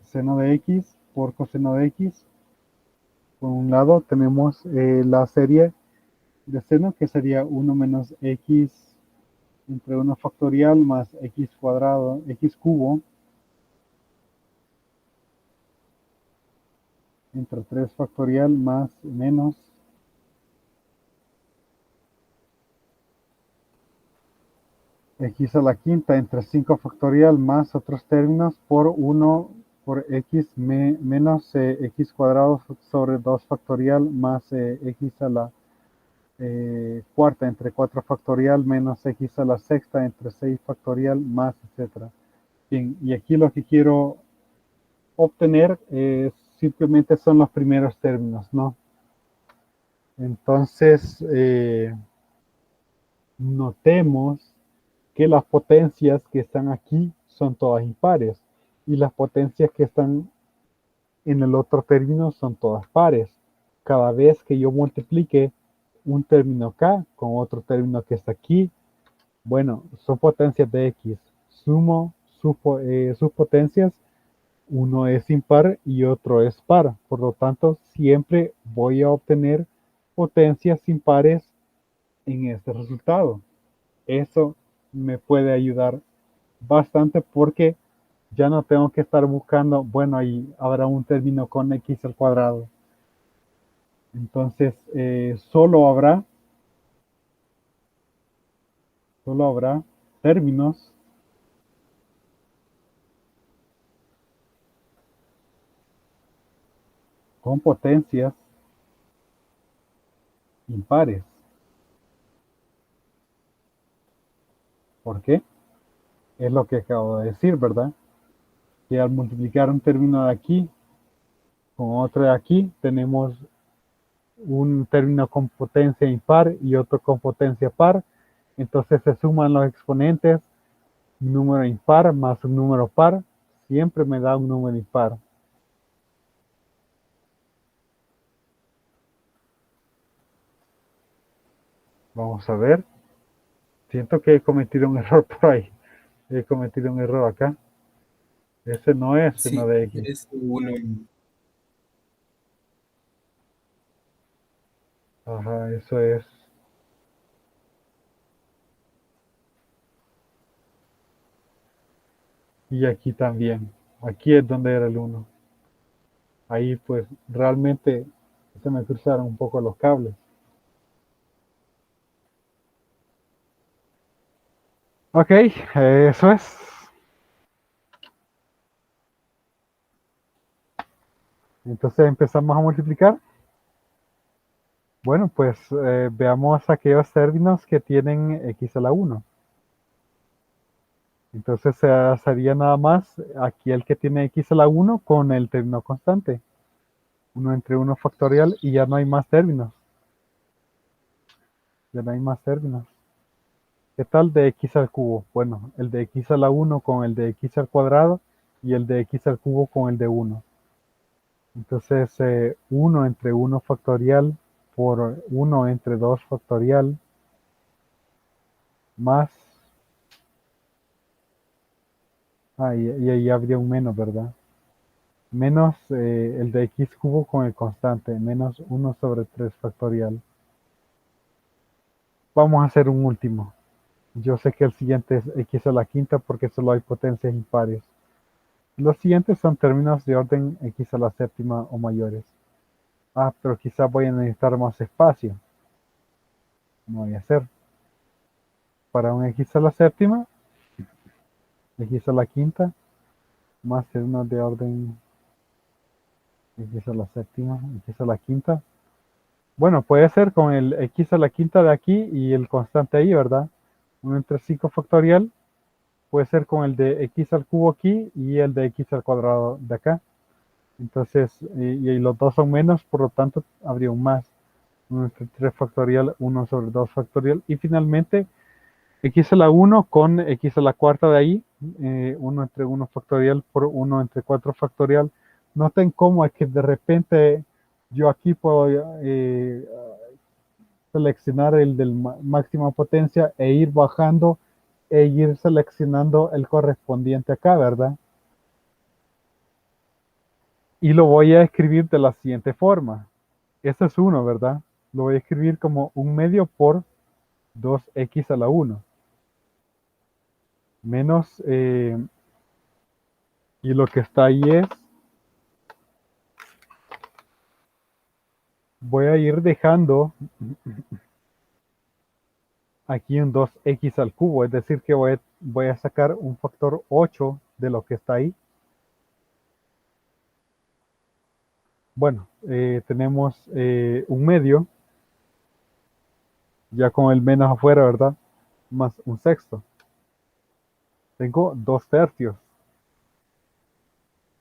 seno de x por coseno de x. Por un lado tenemos la serie de seno, que sería 1 menos x entre 1 factorial más x cuadrado, x cubo, entre 3 factorial más menos x a la quinta entre 5 factorial más otros términos por 1 por x menos x cuadrado sobre 2 factorial más x a la cuarta entre 4 factorial menos x a la sexta entre 6 factorial más, etcétera. Bien, y aquí lo que quiero obtener simplemente son los primeros términos, ¿no? Entonces, notemos que las potencias que están aquí son todas impares y las potencias que están en el otro término son todas pares. Cada vez que yo multiplique un término acá con otro término que está aquí, bueno, son potencias de x. Sumo sus potencias, uno es impar y otro es par. Por lo tanto, siempre voy a obtener potencias impares en este resultado. Eso me puede ayudar bastante porque ya no tengo que estar buscando, bueno, ahí habrá un término con x al cuadrado. Entonces, solo habrá términos con potencias impares. ¿Por qué? Es lo que acabo de decir, ¿verdad? Que al multiplicar un término de aquí con otro de aquí, tenemos un término con potencia impar y otro con potencia par. Entonces se suman los exponentes, un número impar más un número par, siempre me da un número impar. Vamos a ver. Siento que he cometido un error por ahí. He cometido un error acá. Ese no es seno Sí, de X. es 1. Ajá, eso es. Y aquí también. Aquí es donde era el 1. Ahí pues realmente se me cruzaron un poco los cables. Ok, eso es. Entonces empezamos a multiplicar. Bueno, pues veamos aquellos términos que tienen x a la 1. Entonces sería nada más aquí el que tiene x a la 1 con el término constante. 1 entre 1 factorial y ya no hay más términos. Ya no hay más términos. ¿Qué tal de x al cubo? Bueno, el de x a la 1 con el de x al cuadrado y el de x al cubo con el de 1. Entonces 1 entre 1 factorial por 1 entre 2 factorial más, y ahí habría un menos, ¿verdad? Menos el de x cubo con el constante, menos 1 sobre 3 factorial. Vamos a hacer un último. Yo sé que el siguiente es x a la quinta porque solo hay potencias impares. Los siguientes son términos de orden x a la séptima o mayores. Pero quizás voy a necesitar más espacio. No voy a hacer. Para un x a la séptima, x a la quinta, más términos de orden x a la séptima, x a la quinta. Bueno, puede ser con el x a la quinta de aquí y el constante ahí, ¿verdad? 1 entre 5 factorial. Puede ser con el de x al cubo aquí y el de x al cuadrado de acá. Entonces, y los dos son menos, por lo tanto, habría un más. 1 entre 3 factorial, 1 sobre 2 factorial. Y finalmente, x a la 1 con x a la cuarta de ahí. 1 entre 1 factorial por 1 entre 4 factorial. Noten cómo es que de repente yo aquí puedo seleccionar el del máxima potencia e ir bajando e ir seleccionando el correspondiente acá, ¿verdad? Y lo voy a escribir de la siguiente forma. Este es 1, ¿verdad? Lo voy a escribir como 1 medio por 2x a la 1. Menos, y lo que está ahí es, voy a ir dejando aquí un 2x al cubo, es decir que voy a sacar un factor 8 de lo que está ahí. Bueno, tenemos un medio, ya con el menos afuera, ¿verdad? Más un sexto. Tengo 2 tercios.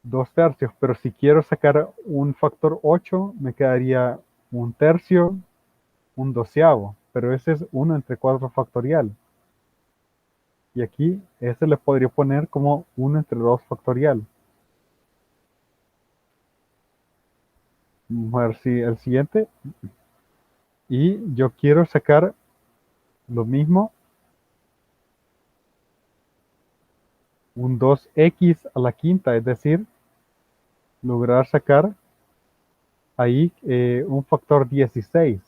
2 tercios, pero si quiero sacar un factor 8, me quedaría un tercio, un doceavo, pero ese es 1 entre 4 factorial. Y aquí, ese le podría poner como 1 entre 2 factorial. Vamos a ver si el siguiente. Y yo quiero sacar lo mismo, un 2x a la quinta, es decir, lograr sacar ahí un factor 16.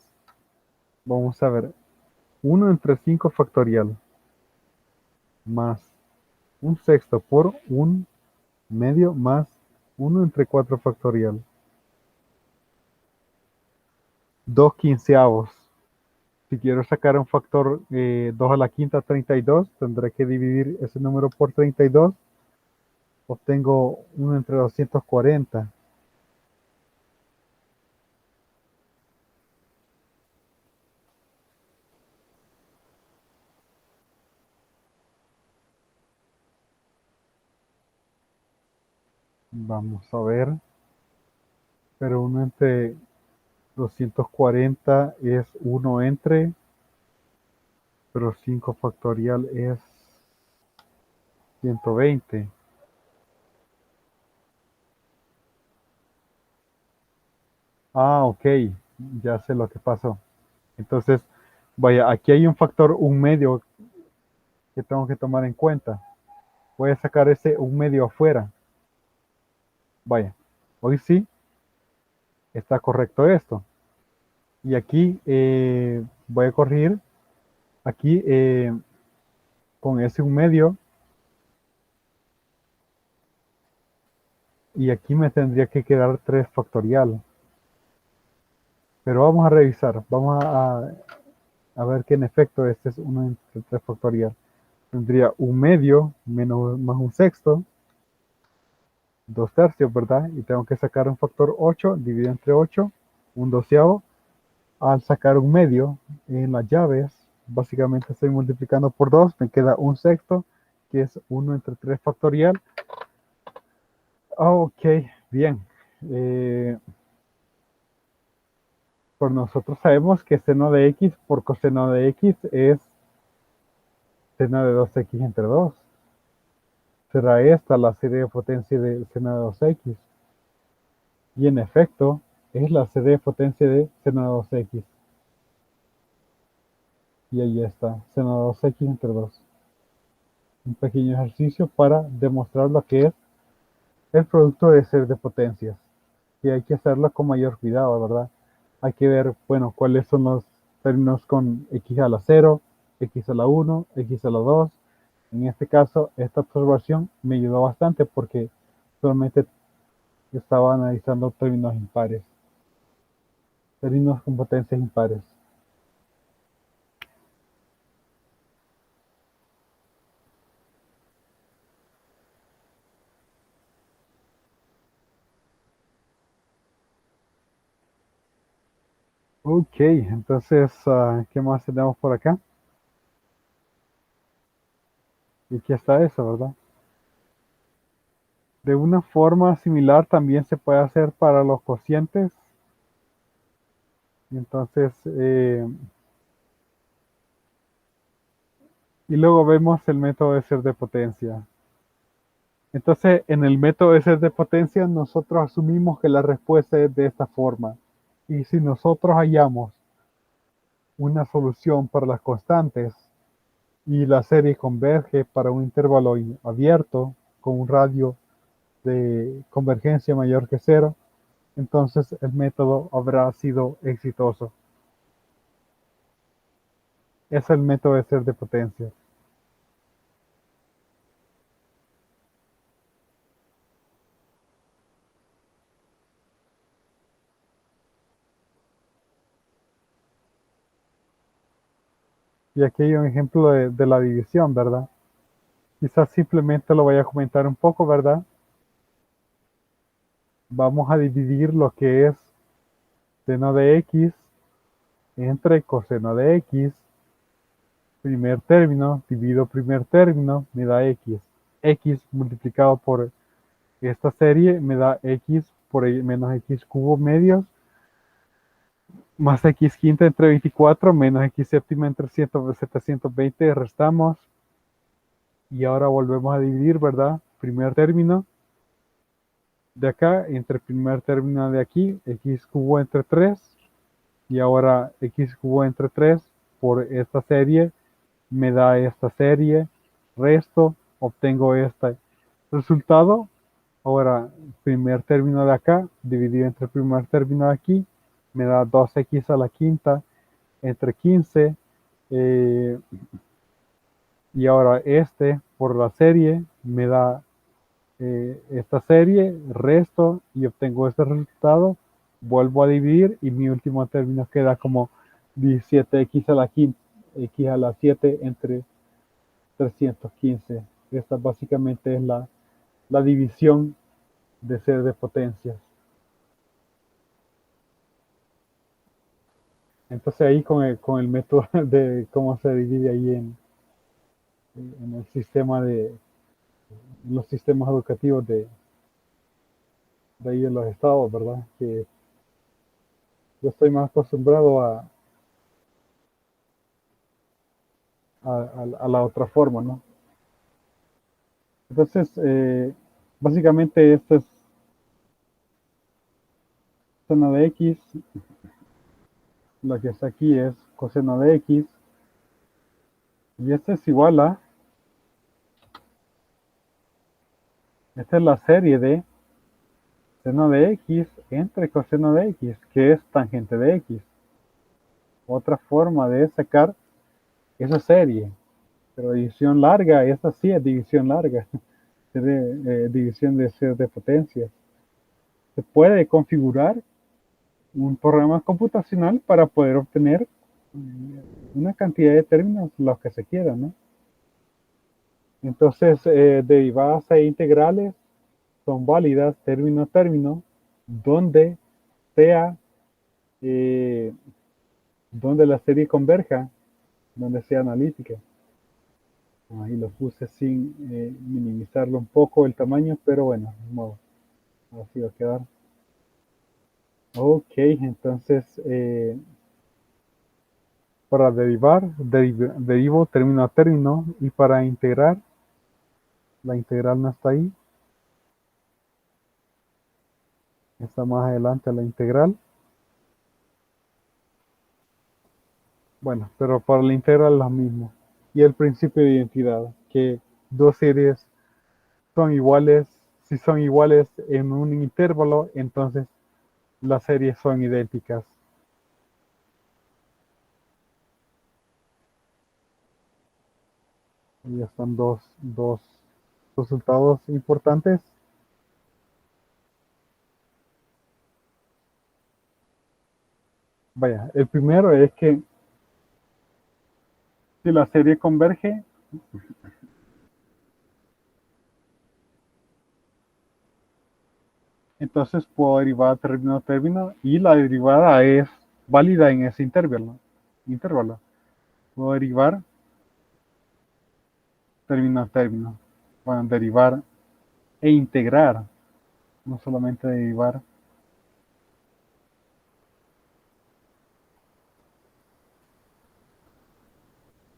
Vamos a ver. 1 entre 5 factorial más un sexto por un medio más 1 entre 4 factorial. 2 quinceavos. Si quiero sacar un factor 2 a la quinta, 32, tendré que dividir ese número por 32. Obtengo 1 entre 240. Vamos a ver. Pero 1 entre 240 es 1 entre, pero 5 factorial es 120. Ah, ok, ya sé lo que pasó. Entonces, vaya, aquí hay un factor, un medio que tengo que tomar en cuenta. Voy a sacar ese un medio afuera. Vaya, hoy sí está correcto esto. Y aquí voy a corregir, aquí con ese un medio, y aquí me tendría que quedar 3 factorial. Pero vamos a revisar, vamos a ver que en efecto este es 1 entre 3 factorial. Tendría un medio menos más un sexto, 2 tercios, ¿verdad? Y tengo que sacar un factor 8, dividido entre 8, un doceavo. Al sacar un medio en las llaves, básicamente estoy multiplicando por 2, me queda un sexto, que es 1 entre 3 factorial. Ok, bien. Pues nosotros sabemos que seno de x por coseno de x es seno de 2x entre 2. Será esta la serie de potencia de seno de 2x. Y en efecto, es la serie de potencia de seno de 2x. Y ahí está, seno de 2x entre 2. Un pequeño ejercicio para demostrar lo que es el producto de serie de potencias. Y hay que hacerlo con mayor cuidado, ¿verdad? Hay que ver, bueno, cuáles son los términos con x a la 0, x a la 1, x a la 2. En este caso, esta observación me ayudó bastante porque solamente estaba analizando términos impares, términos con potencias impares. Ok, entonces, ¿qué más tenemos por acá? Y aquí está eso, ¿verdad? De una forma similar también se puede hacer para los cocientes. Entonces, y luego vemos el método de ser de potencia. Entonces, en el método de ser de potencia, nosotros asumimos que la respuesta es de esta forma. Y si nosotros hallamos una solución para las constantes y la serie converge para un intervalo abierto con un radio de convergencia mayor que 0, entonces el método habrá sido exitoso. Es el método de ser de potencia. Y aquí hay un ejemplo de la división, ¿verdad? Quizás simplemente lo voy a comentar un poco, ¿verdad? Vamos a dividir lo que es seno de x entre coseno de x. Primer término, divido primer término, me da x. X multiplicado por esta serie me da x por menos x cubo medios, más x quinta entre 24, menos x séptima entre 720, restamos. Y ahora volvemos a dividir, ¿verdad? Primer término de acá entre primer término de aquí, x cubo entre 3. Y ahora x cubo entre 3 por esta serie me da esta serie, resto, obtengo este resultado. Ahora, primer término de acá, dividido entre primer término de aquí, me da 2x a la quinta entre 15. Y ahora por la serie me da esta serie, resto y obtengo este resultado, vuelvo a dividir y mi último término queda como 17x a la 15, x a la 7 entre 315. Esta básicamente es la división de serie de potencias. Entonces ahí con el método de cómo se divide ahí en el sistema en los sistemas educativos de ahí en los estados, ¿verdad? Que yo estoy más acostumbrado a la otra forma, ¿no? Entonces, básicamente esta es seno de x, lo que está aquí es coseno de x, y esta es igual a, esta es la serie de seno de x entre coseno de x, que es tangente de x. Otra forma de sacar esa serie, pero división larga, esta sí es división larga, es división de series de potencias. Se puede configurar un programa computacional para poder obtener una cantidad de términos, los que se quieran, ¿no? Entonces, derivadas e integrales son válidas término a término, donde sea, donde la serie converja, donde sea analítica. Ahí lo puse sin minimizarlo un poco el tamaño, pero bueno, de modo, así va a quedar. Ok, entonces, para derivar, derivo término a término, y para integrar, la integral no está ahí, está más adelante la integral. Bueno, pero para la integral es lo mismo. Y el principio de identidad, que dos series son iguales, si son iguales en un intervalo, entonces las series son idénticas. Y ya están dos resultados importantes. Vaya, el primero es que si la serie converge, entonces puedo derivar término a término y la derivada es válida en ese intervalo. Puedo derivar término a término. Bueno, derivar e integrar, no solamente derivar.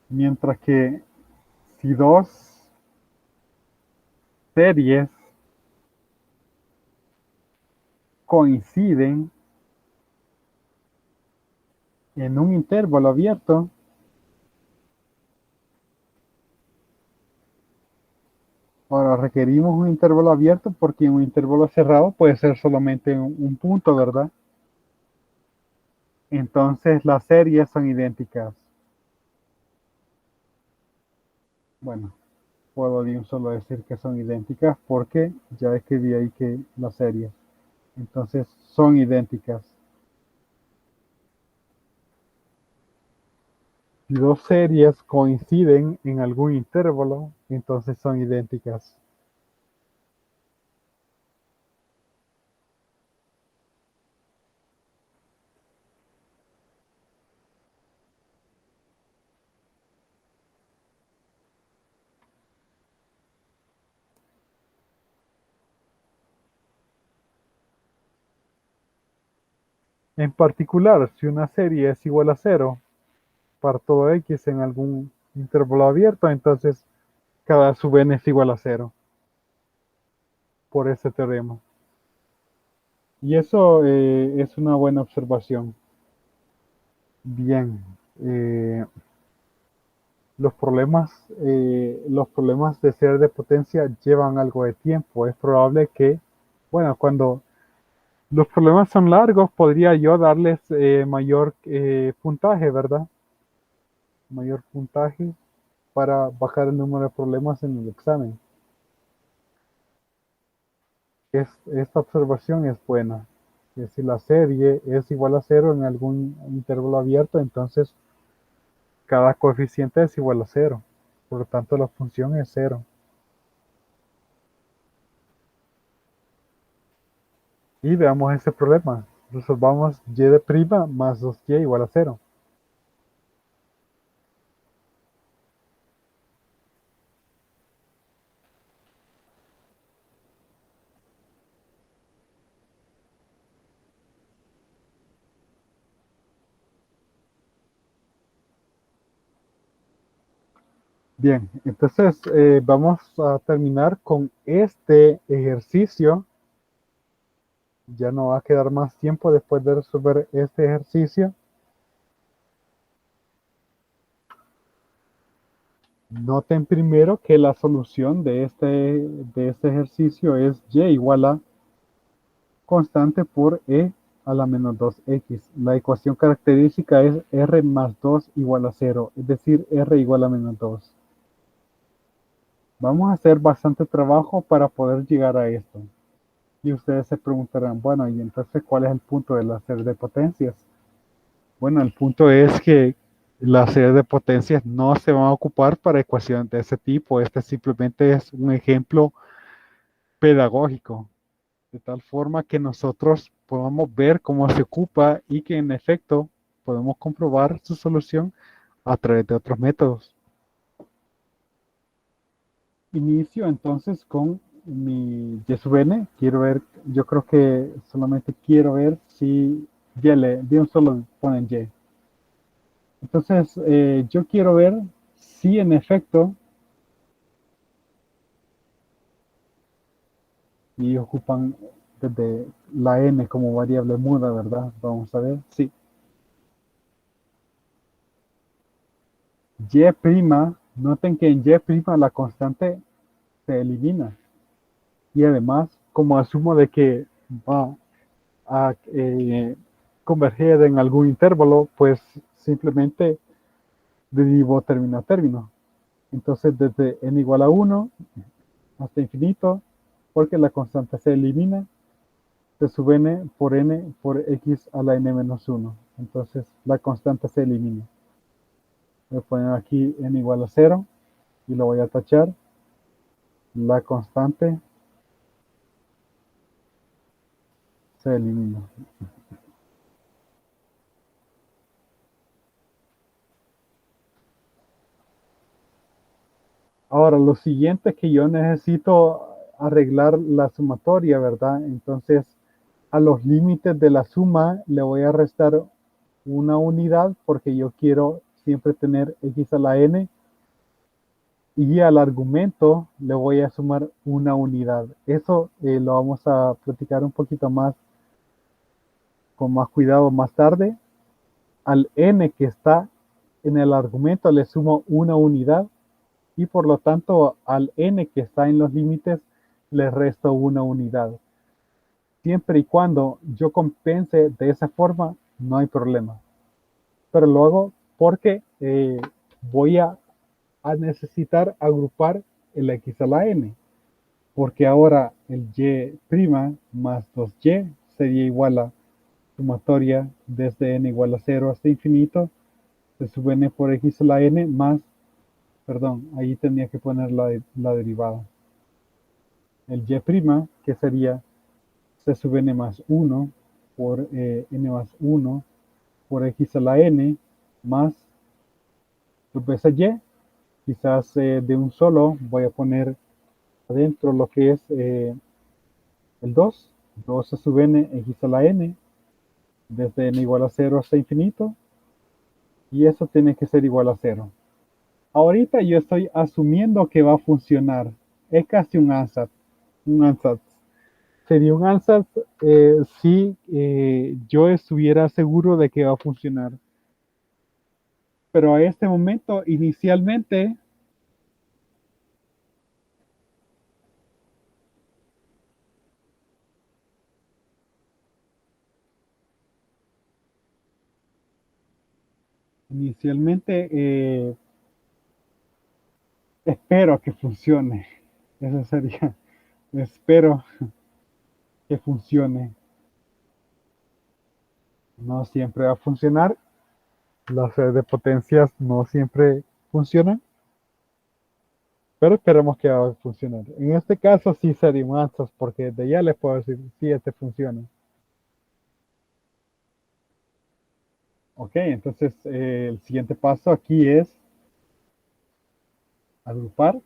Mientras que si dos series coinciden en un intervalo abierto, ahora requerimos un intervalo abierto porque en un intervalo cerrado puede ser solamente un punto, ¿verdad? Entonces las series son idénticas. Bueno, puedo de un solo decir que son idénticas porque ya escribí ahí que las series. Entonces son idénticas. Si dos series coinciden en algún intervalo, entonces son idénticas. En particular, si una serie es igual a 0 para todo x en algún intervalo abierto, entonces cada sub n es igual a 0 por ese teorema. Y eso es una buena observación. Bien, los problemas de serie de potencia llevan algo de tiempo. Es probable que, bueno, cuando Los problemas son largos, podría yo darles mayor puntaje, ¿verdad? Mayor puntaje para bajar el número de problemas en el examen. Esta observación es buena. Que si la serie es igual a cero en algún intervalo abierto, entonces cada coeficiente es igual a cero. Por lo tanto, la función es cero. Y veamos ese problema. Resolvamos y de prima más 2y igual a cero. Bien, entonces vamos a terminar con este ejercicio. Ya no va a quedar más tiempo después de resolver este ejercicio. Noten primero que la solución de este ejercicio es y igual a constante por e a la menos 2x. La ecuación característica es r más 2 igual a 0, es decir, r igual a menos 2. Vamos a hacer bastante trabajo para poder llegar a esto. Y ustedes se preguntarán, bueno, ¿y entonces cuál es el punto de la serie de potencias? Bueno, el punto es que las series de potencias no se van a ocupar para ecuaciones de ese tipo. Este simplemente es un ejemplo pedagógico, de tal forma que nosotros podamos ver cómo se ocupa y que en efecto podemos comprobar su solución a través de otros métodos. Inicio entonces con mi y sub n. Quiero ver, yo creo que solamente quiero ver si de un solo ponen y. Entonces, yo quiero ver si en efecto, y ocupan desde la n como variable muda, ¿verdad? Vamos a ver, sí. Y', noten que en Y' la constante se elimina. Y además, como asumo de que va a converger en algún intervalo, pues simplemente derivo término a término. Entonces, desde n igual a 1 hasta infinito, porque la constante se elimina, se sub n por x a la n menos 1. Entonces, la constante se elimina. Voy a poner aquí n igual a 0 y lo voy a tachar. La constante se elimina. Ahora, lo siguiente es que yo necesito arreglar la sumatoria, ¿verdad? Entonces, a los límites de la suma le voy a restar una unidad porque yo quiero siempre tener x a la n y al argumento le voy a sumar una unidad. Eso lo vamos a platicar un poquito más, con más cuidado más tarde. Al n que está en el argumento le sumo una unidad y por lo tanto al n que está en los límites le resto una unidad. Siempre y cuando yo compense de esa forma, no hay problema. Pero lo hago porque voy a necesitar agrupar el x a la n. Porque ahora el y' más 2y sería igual a sumatoria desde n igual a 0 hasta infinito, se sube n por x a la n más, perdón, ahí tenía que poner la derivada. El y', que sería se sube n más 1 por n más 1 por x a la n más dos veces y. Quizás de un solo voy a poner adentro lo que es el 2. 2 se sube n x a la n desde n igual a 0 hasta infinito. Y eso tiene que ser igual a 0. Ahorita yo estoy asumiendo que va a funcionar. Es casi un ansatz. Un ansatz. Sería un ansatz si yo estuviera seguro de que va a funcionar. Pero a este momento, inicialmente, Inicialmente, espero que funcione. Eso sería, espero que funcione. No siempre va a funcionar. Las series de potencias no siempre funcionan, pero esperemos que va a funcionar. En este caso sí sería un answers, porque de ya les puedo decir si este funciona. Ok, entonces el siguiente paso aquí es agrupar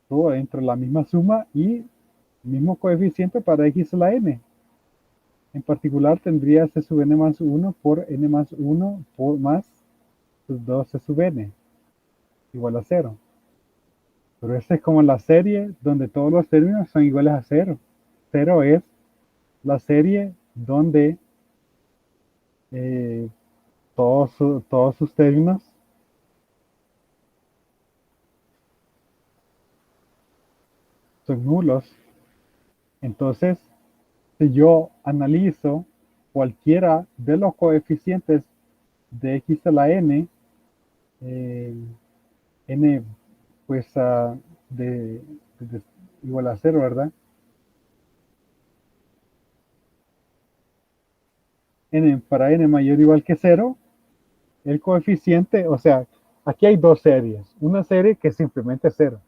todo dentro de la misma suma y mismo coeficiente para x a la n. En particular tendría c sub n más 1 por n más 1 por más 2c sub n igual a 0. Pero esta es como la serie donde todos los términos son iguales a 0. 0 es la serie donde eh, todos sus términos son nulos. Entonces, si yo analizo cualquiera de los coeficientes de x a la n, eh, n pues de igual a 0, ¿verdad? N para n mayor o igual que 0, el coeficiente, o sea, aquí hay dos series. Una serie que es simplemente 0,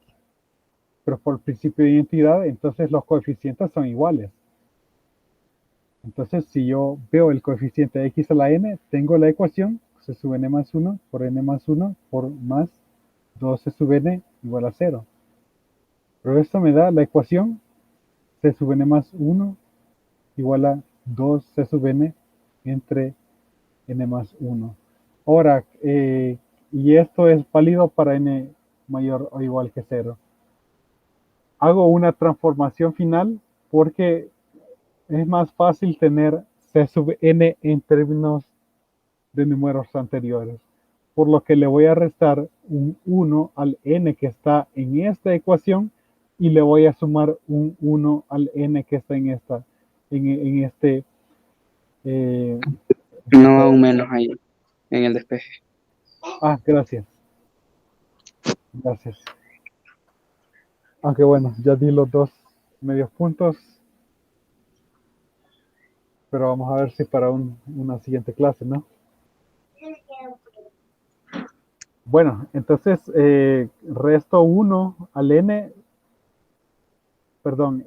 pero por principio de identidad, entonces los coeficientes son iguales. Entonces, si yo veo el coeficiente de x a la n, tengo la ecuación c sub n más 1 por n más 1 por más 2c sub n igual a 0. Pero esto me da la ecuación c sub n más 1 igual a 2c sub n entre n más 1. Ahora, y esto es válido para n mayor o igual que 0. Hago una transformación final porque es más fácil tener c sub n en términos de números anteriores. Por lo que le voy a restar un 1 al n que está en esta ecuación y le voy a sumar un 1 al n que está en este. eh, No va un menos ahí en el despeje. Gracias. Gracias. Aunque bueno, ya di los dos medios puntos, pero vamos a ver si para una siguiente clase, ¿no? Bueno, entonces resto 1 al n, perdón,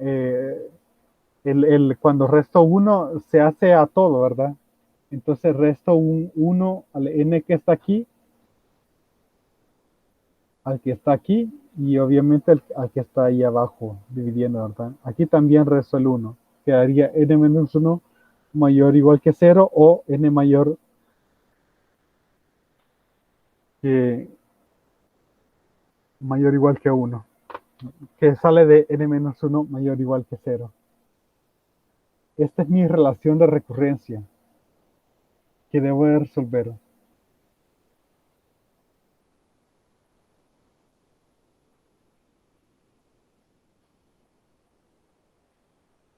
cuando resto 1 se hace a todo, ¿verdad? Entonces resto un 1 al n que está aquí, al que está aquí, y obviamente al que está ahí abajo, dividiendo, ¿verdad? Aquí también resto el 1. Quedaría n menos 1 mayor o igual que 0 o n mayor que mayor o igual que 1, que sale de n menos 1 mayor o igual que 0. Esta es mi relación de recurrencia que debo de resolver.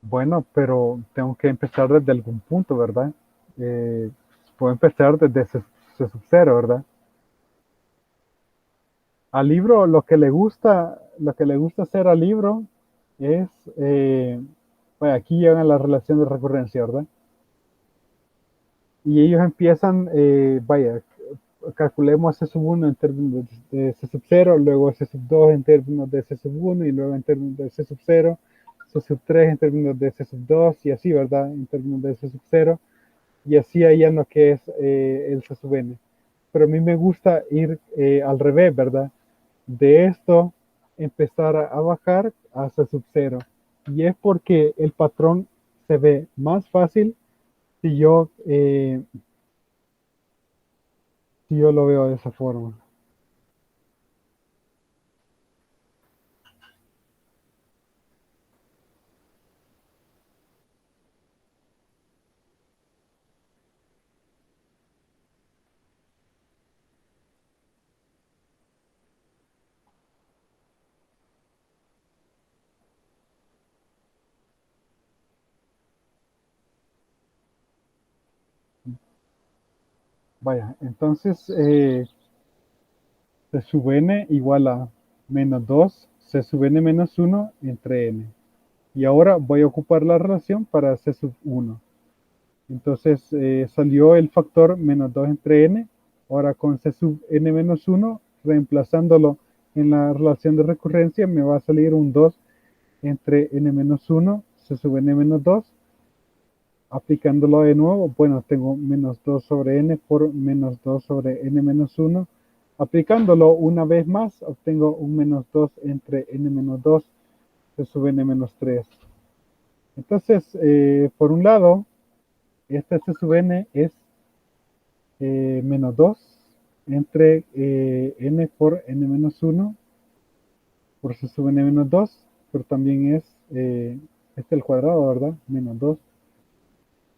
Bueno, pero tengo que empezar desde algún punto, ¿verdad? Eh, Puedo empezar desde C sub 0, ¿verdad? Al libro lo que le gusta hacer al libro es, bueno, aquí llegan a la relación de recurrencia, ¿verdad? Y ellos empiezan, vaya, calculemos C sub 1 en términos de C sub 0, luego C sub 2 en términos de C sub 1 y luego en términos de C sub 0, C sub 3 en términos de C sub 2 y así, ¿verdad? En términos de C sub 0 y así hallan lo que es el C sub n. Pero a mí me gusta ir al revés, ¿verdad? De esto empezar a bajar hasta sub 0. Y es porque el patrón se ve más fácil si yo lo veo de esa forma. Vaya, entonces C sub n igual a menos 2 C sub n menos 1 entre n. Y ahora voy a ocupar la relación para C sub 1. Entonces salió el factor menos 2 entre n. Ahora con C sub n menos 1, reemplazándolo en la relación de recurrencia, me va a salir un 2 entre n menos 1, C sub n menos 2. Aplicándolo de nuevo, bueno, tengo menos 2 sobre n por menos 2 sobre n menos 1. Aplicándolo una vez más, obtengo un menos 2 entre n menos 2, C sub n menos 3. Entonces, por un lado, este C sub n es menos 2 entre n por n menos 1 por C sub n menos 2, pero también es este al cuadrado, ¿verdad? Menos 2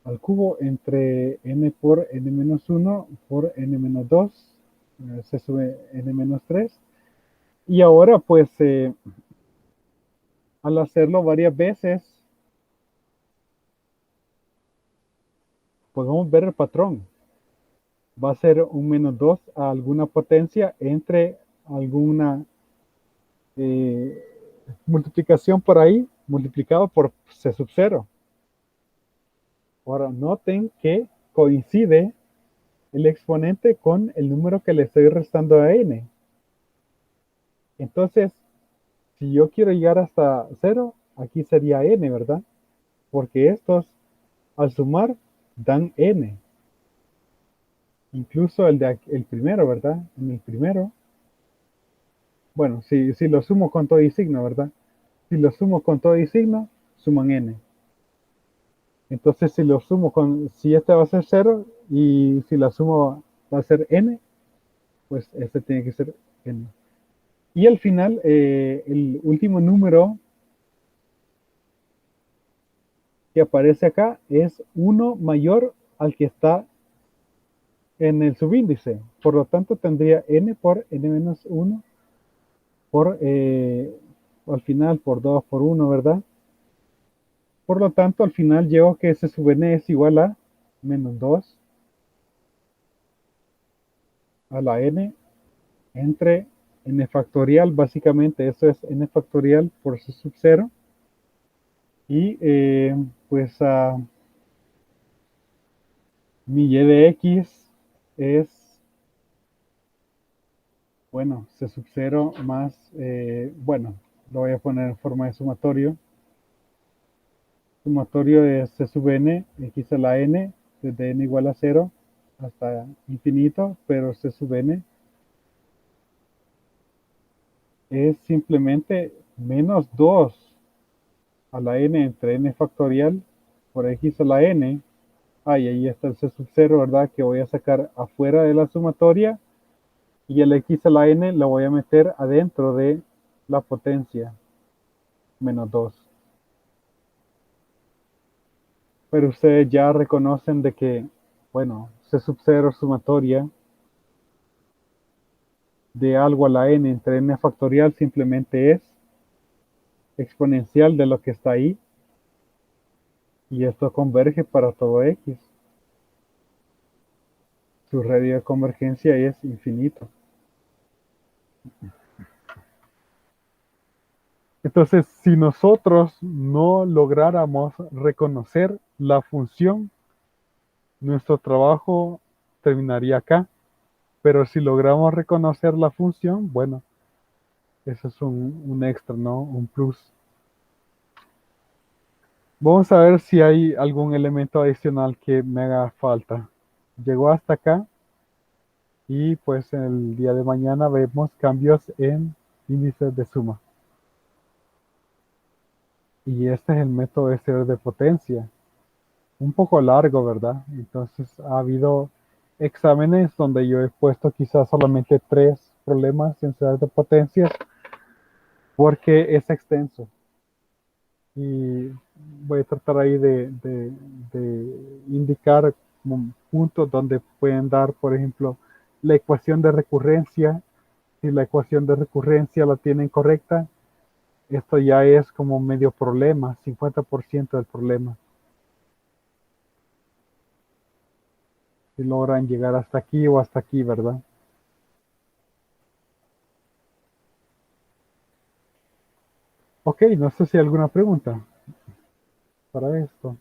al cubo entre n por n menos 1 por n menos 2, C sub n menos 3. Y ahora, pues, al hacerlo varias veces, podemos ver el patrón. Va a ser un menos 2 a alguna potencia entre alguna multiplicación por ahí, multiplicado por C sub 0. Ahora, noten que coincide el exponente con el número que le estoy restando a n. Entonces, si yo quiero llegar hasta 0, aquí sería n, ¿verdad? Porque estos, al sumar, dan n. Incluso el primero, ¿verdad? En el primero, bueno, si lo sumo con todo y signo, ¿verdad? Si lo sumo con todo y signo, suman n. Entonces, si lo sumo si este va a ser 0 y si la sumo va a ser n, pues este tiene que ser n. Y al final, el último número que aparece acá es 1 mayor al que está en el subíndice. Por lo tanto, tendría n por n menos 1 por, al final, por 2 por 1, ¿verdad? Por lo tanto, al final llego que S sub n es igual a menos 2 a la n entre n factorial. Básicamente, eso es n factorial por C sub 0. Y pues mi y de x es, bueno, C sub 0 más, bueno, lo voy a poner en forma de sumatorio. Sumatorio de C sub n, x a la n, desde n igual a 0 hasta infinito, pero C sub n es simplemente menos 2 a la n entre n factorial por x a la n. Y ahí está el C sub 0, ¿verdad? Que voy a sacar afuera de la sumatoria. Y el x a la n lo voy a meter adentro de la potencia, menos 2. Pero ustedes ya reconocen de que, bueno, C sub 0 sumatoria de algo a la n entre n factorial simplemente es exponencial de lo que está ahí. Y esto converge para todo x. Su radio de convergencia es infinito. Entonces, si nosotros no lográramos reconocer la función, nuestro trabajo terminaría acá. Pero si logramos reconocer la función, bueno, eso es un extra, ¿no? Un plus. Vamos a ver si hay algún elemento adicional que me haga falta. Llegó hasta acá y pues el día de mañana vemos cambios en índices de suma. Y este es el método de series de potencia. Un poco largo, ¿verdad? Entonces ha habido exámenes donde yo he puesto quizás solamente 3 problemas en series de potencias porque es extenso. Y voy a tratar ahí de indicar puntos donde pueden dar, por ejemplo, la ecuación de recurrencia. Si la ecuación de recurrencia la tienen correcta, esto ya es como medio problema, 50% del problema. si logran llegar hasta aquí o hasta aquí, ¿verdad? Ok, no sé si hay alguna pregunta para esto.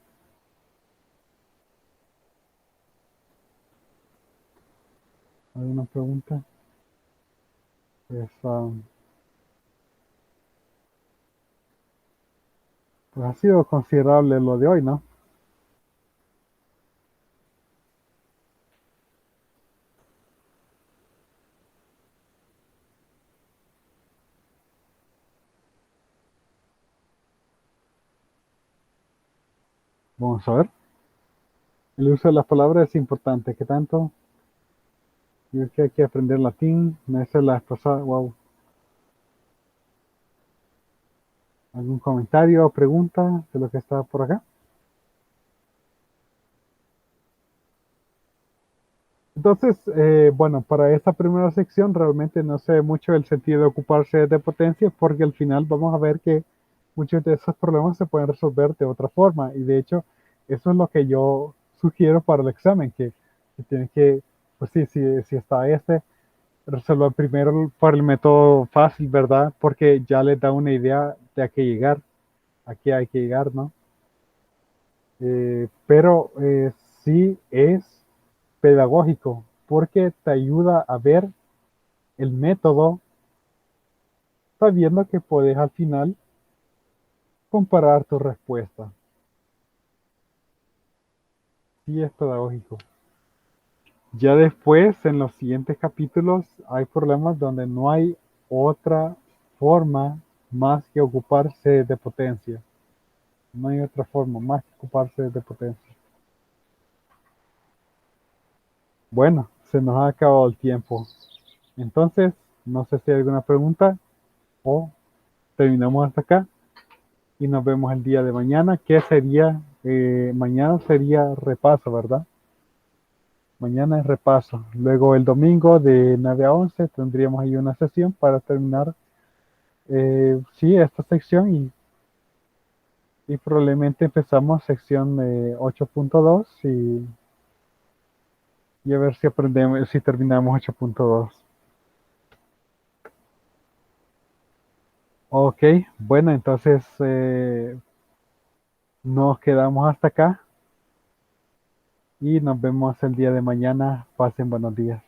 ¿Alguna pregunta? Pues, pues ha sido considerable lo de hoy, ¿no? Vamos a ver. El uso de las palabras es importante. ¿Qué tanto? Yo creo que hay que aprender latín. Me hace la esposa. Wow. ¿Algún comentario o pregunta de lo que está por acá? Entonces, bueno, para esta primera sección realmente no sé mucho el sentido de ocuparse de potencia porque al final vamos a ver que muchos de esos problemas se pueden resolver de otra forma y de hecho eso es lo que yo sugiero para el examen, que tienen que, pues sí, si está resolver primero por el método fácil, ¿verdad? Porque ya les da una idea de a qué hay que llegar, ¿no? Pero sí es pedagógico porque te ayuda a ver el método sabiendo que puedes al final comparar tu respuesta. Sí es pedagógico. Ya después, en los siguientes capítulos, hay problemas donde no hay otra forma más que ocuparse de potencia. No hay otra forma más que ocuparse de potencia. Bueno, se nos ha acabado el tiempo. Entonces, no sé si hay alguna pregunta o terminamos hasta acá y nos vemos el día de mañana. ¿Qué sería? Mañana sería repaso, ¿verdad? Mañana es repaso. Luego el domingo de 9 a 11 tendríamos ahí una sesión para terminar, sí, esta sección y probablemente empezamos sección 8.2 y a ver si aprendemos, si terminamos 8.2. Ok, bueno, entonces nos quedamos hasta acá y nos vemos el día de mañana. Pasen buenos días.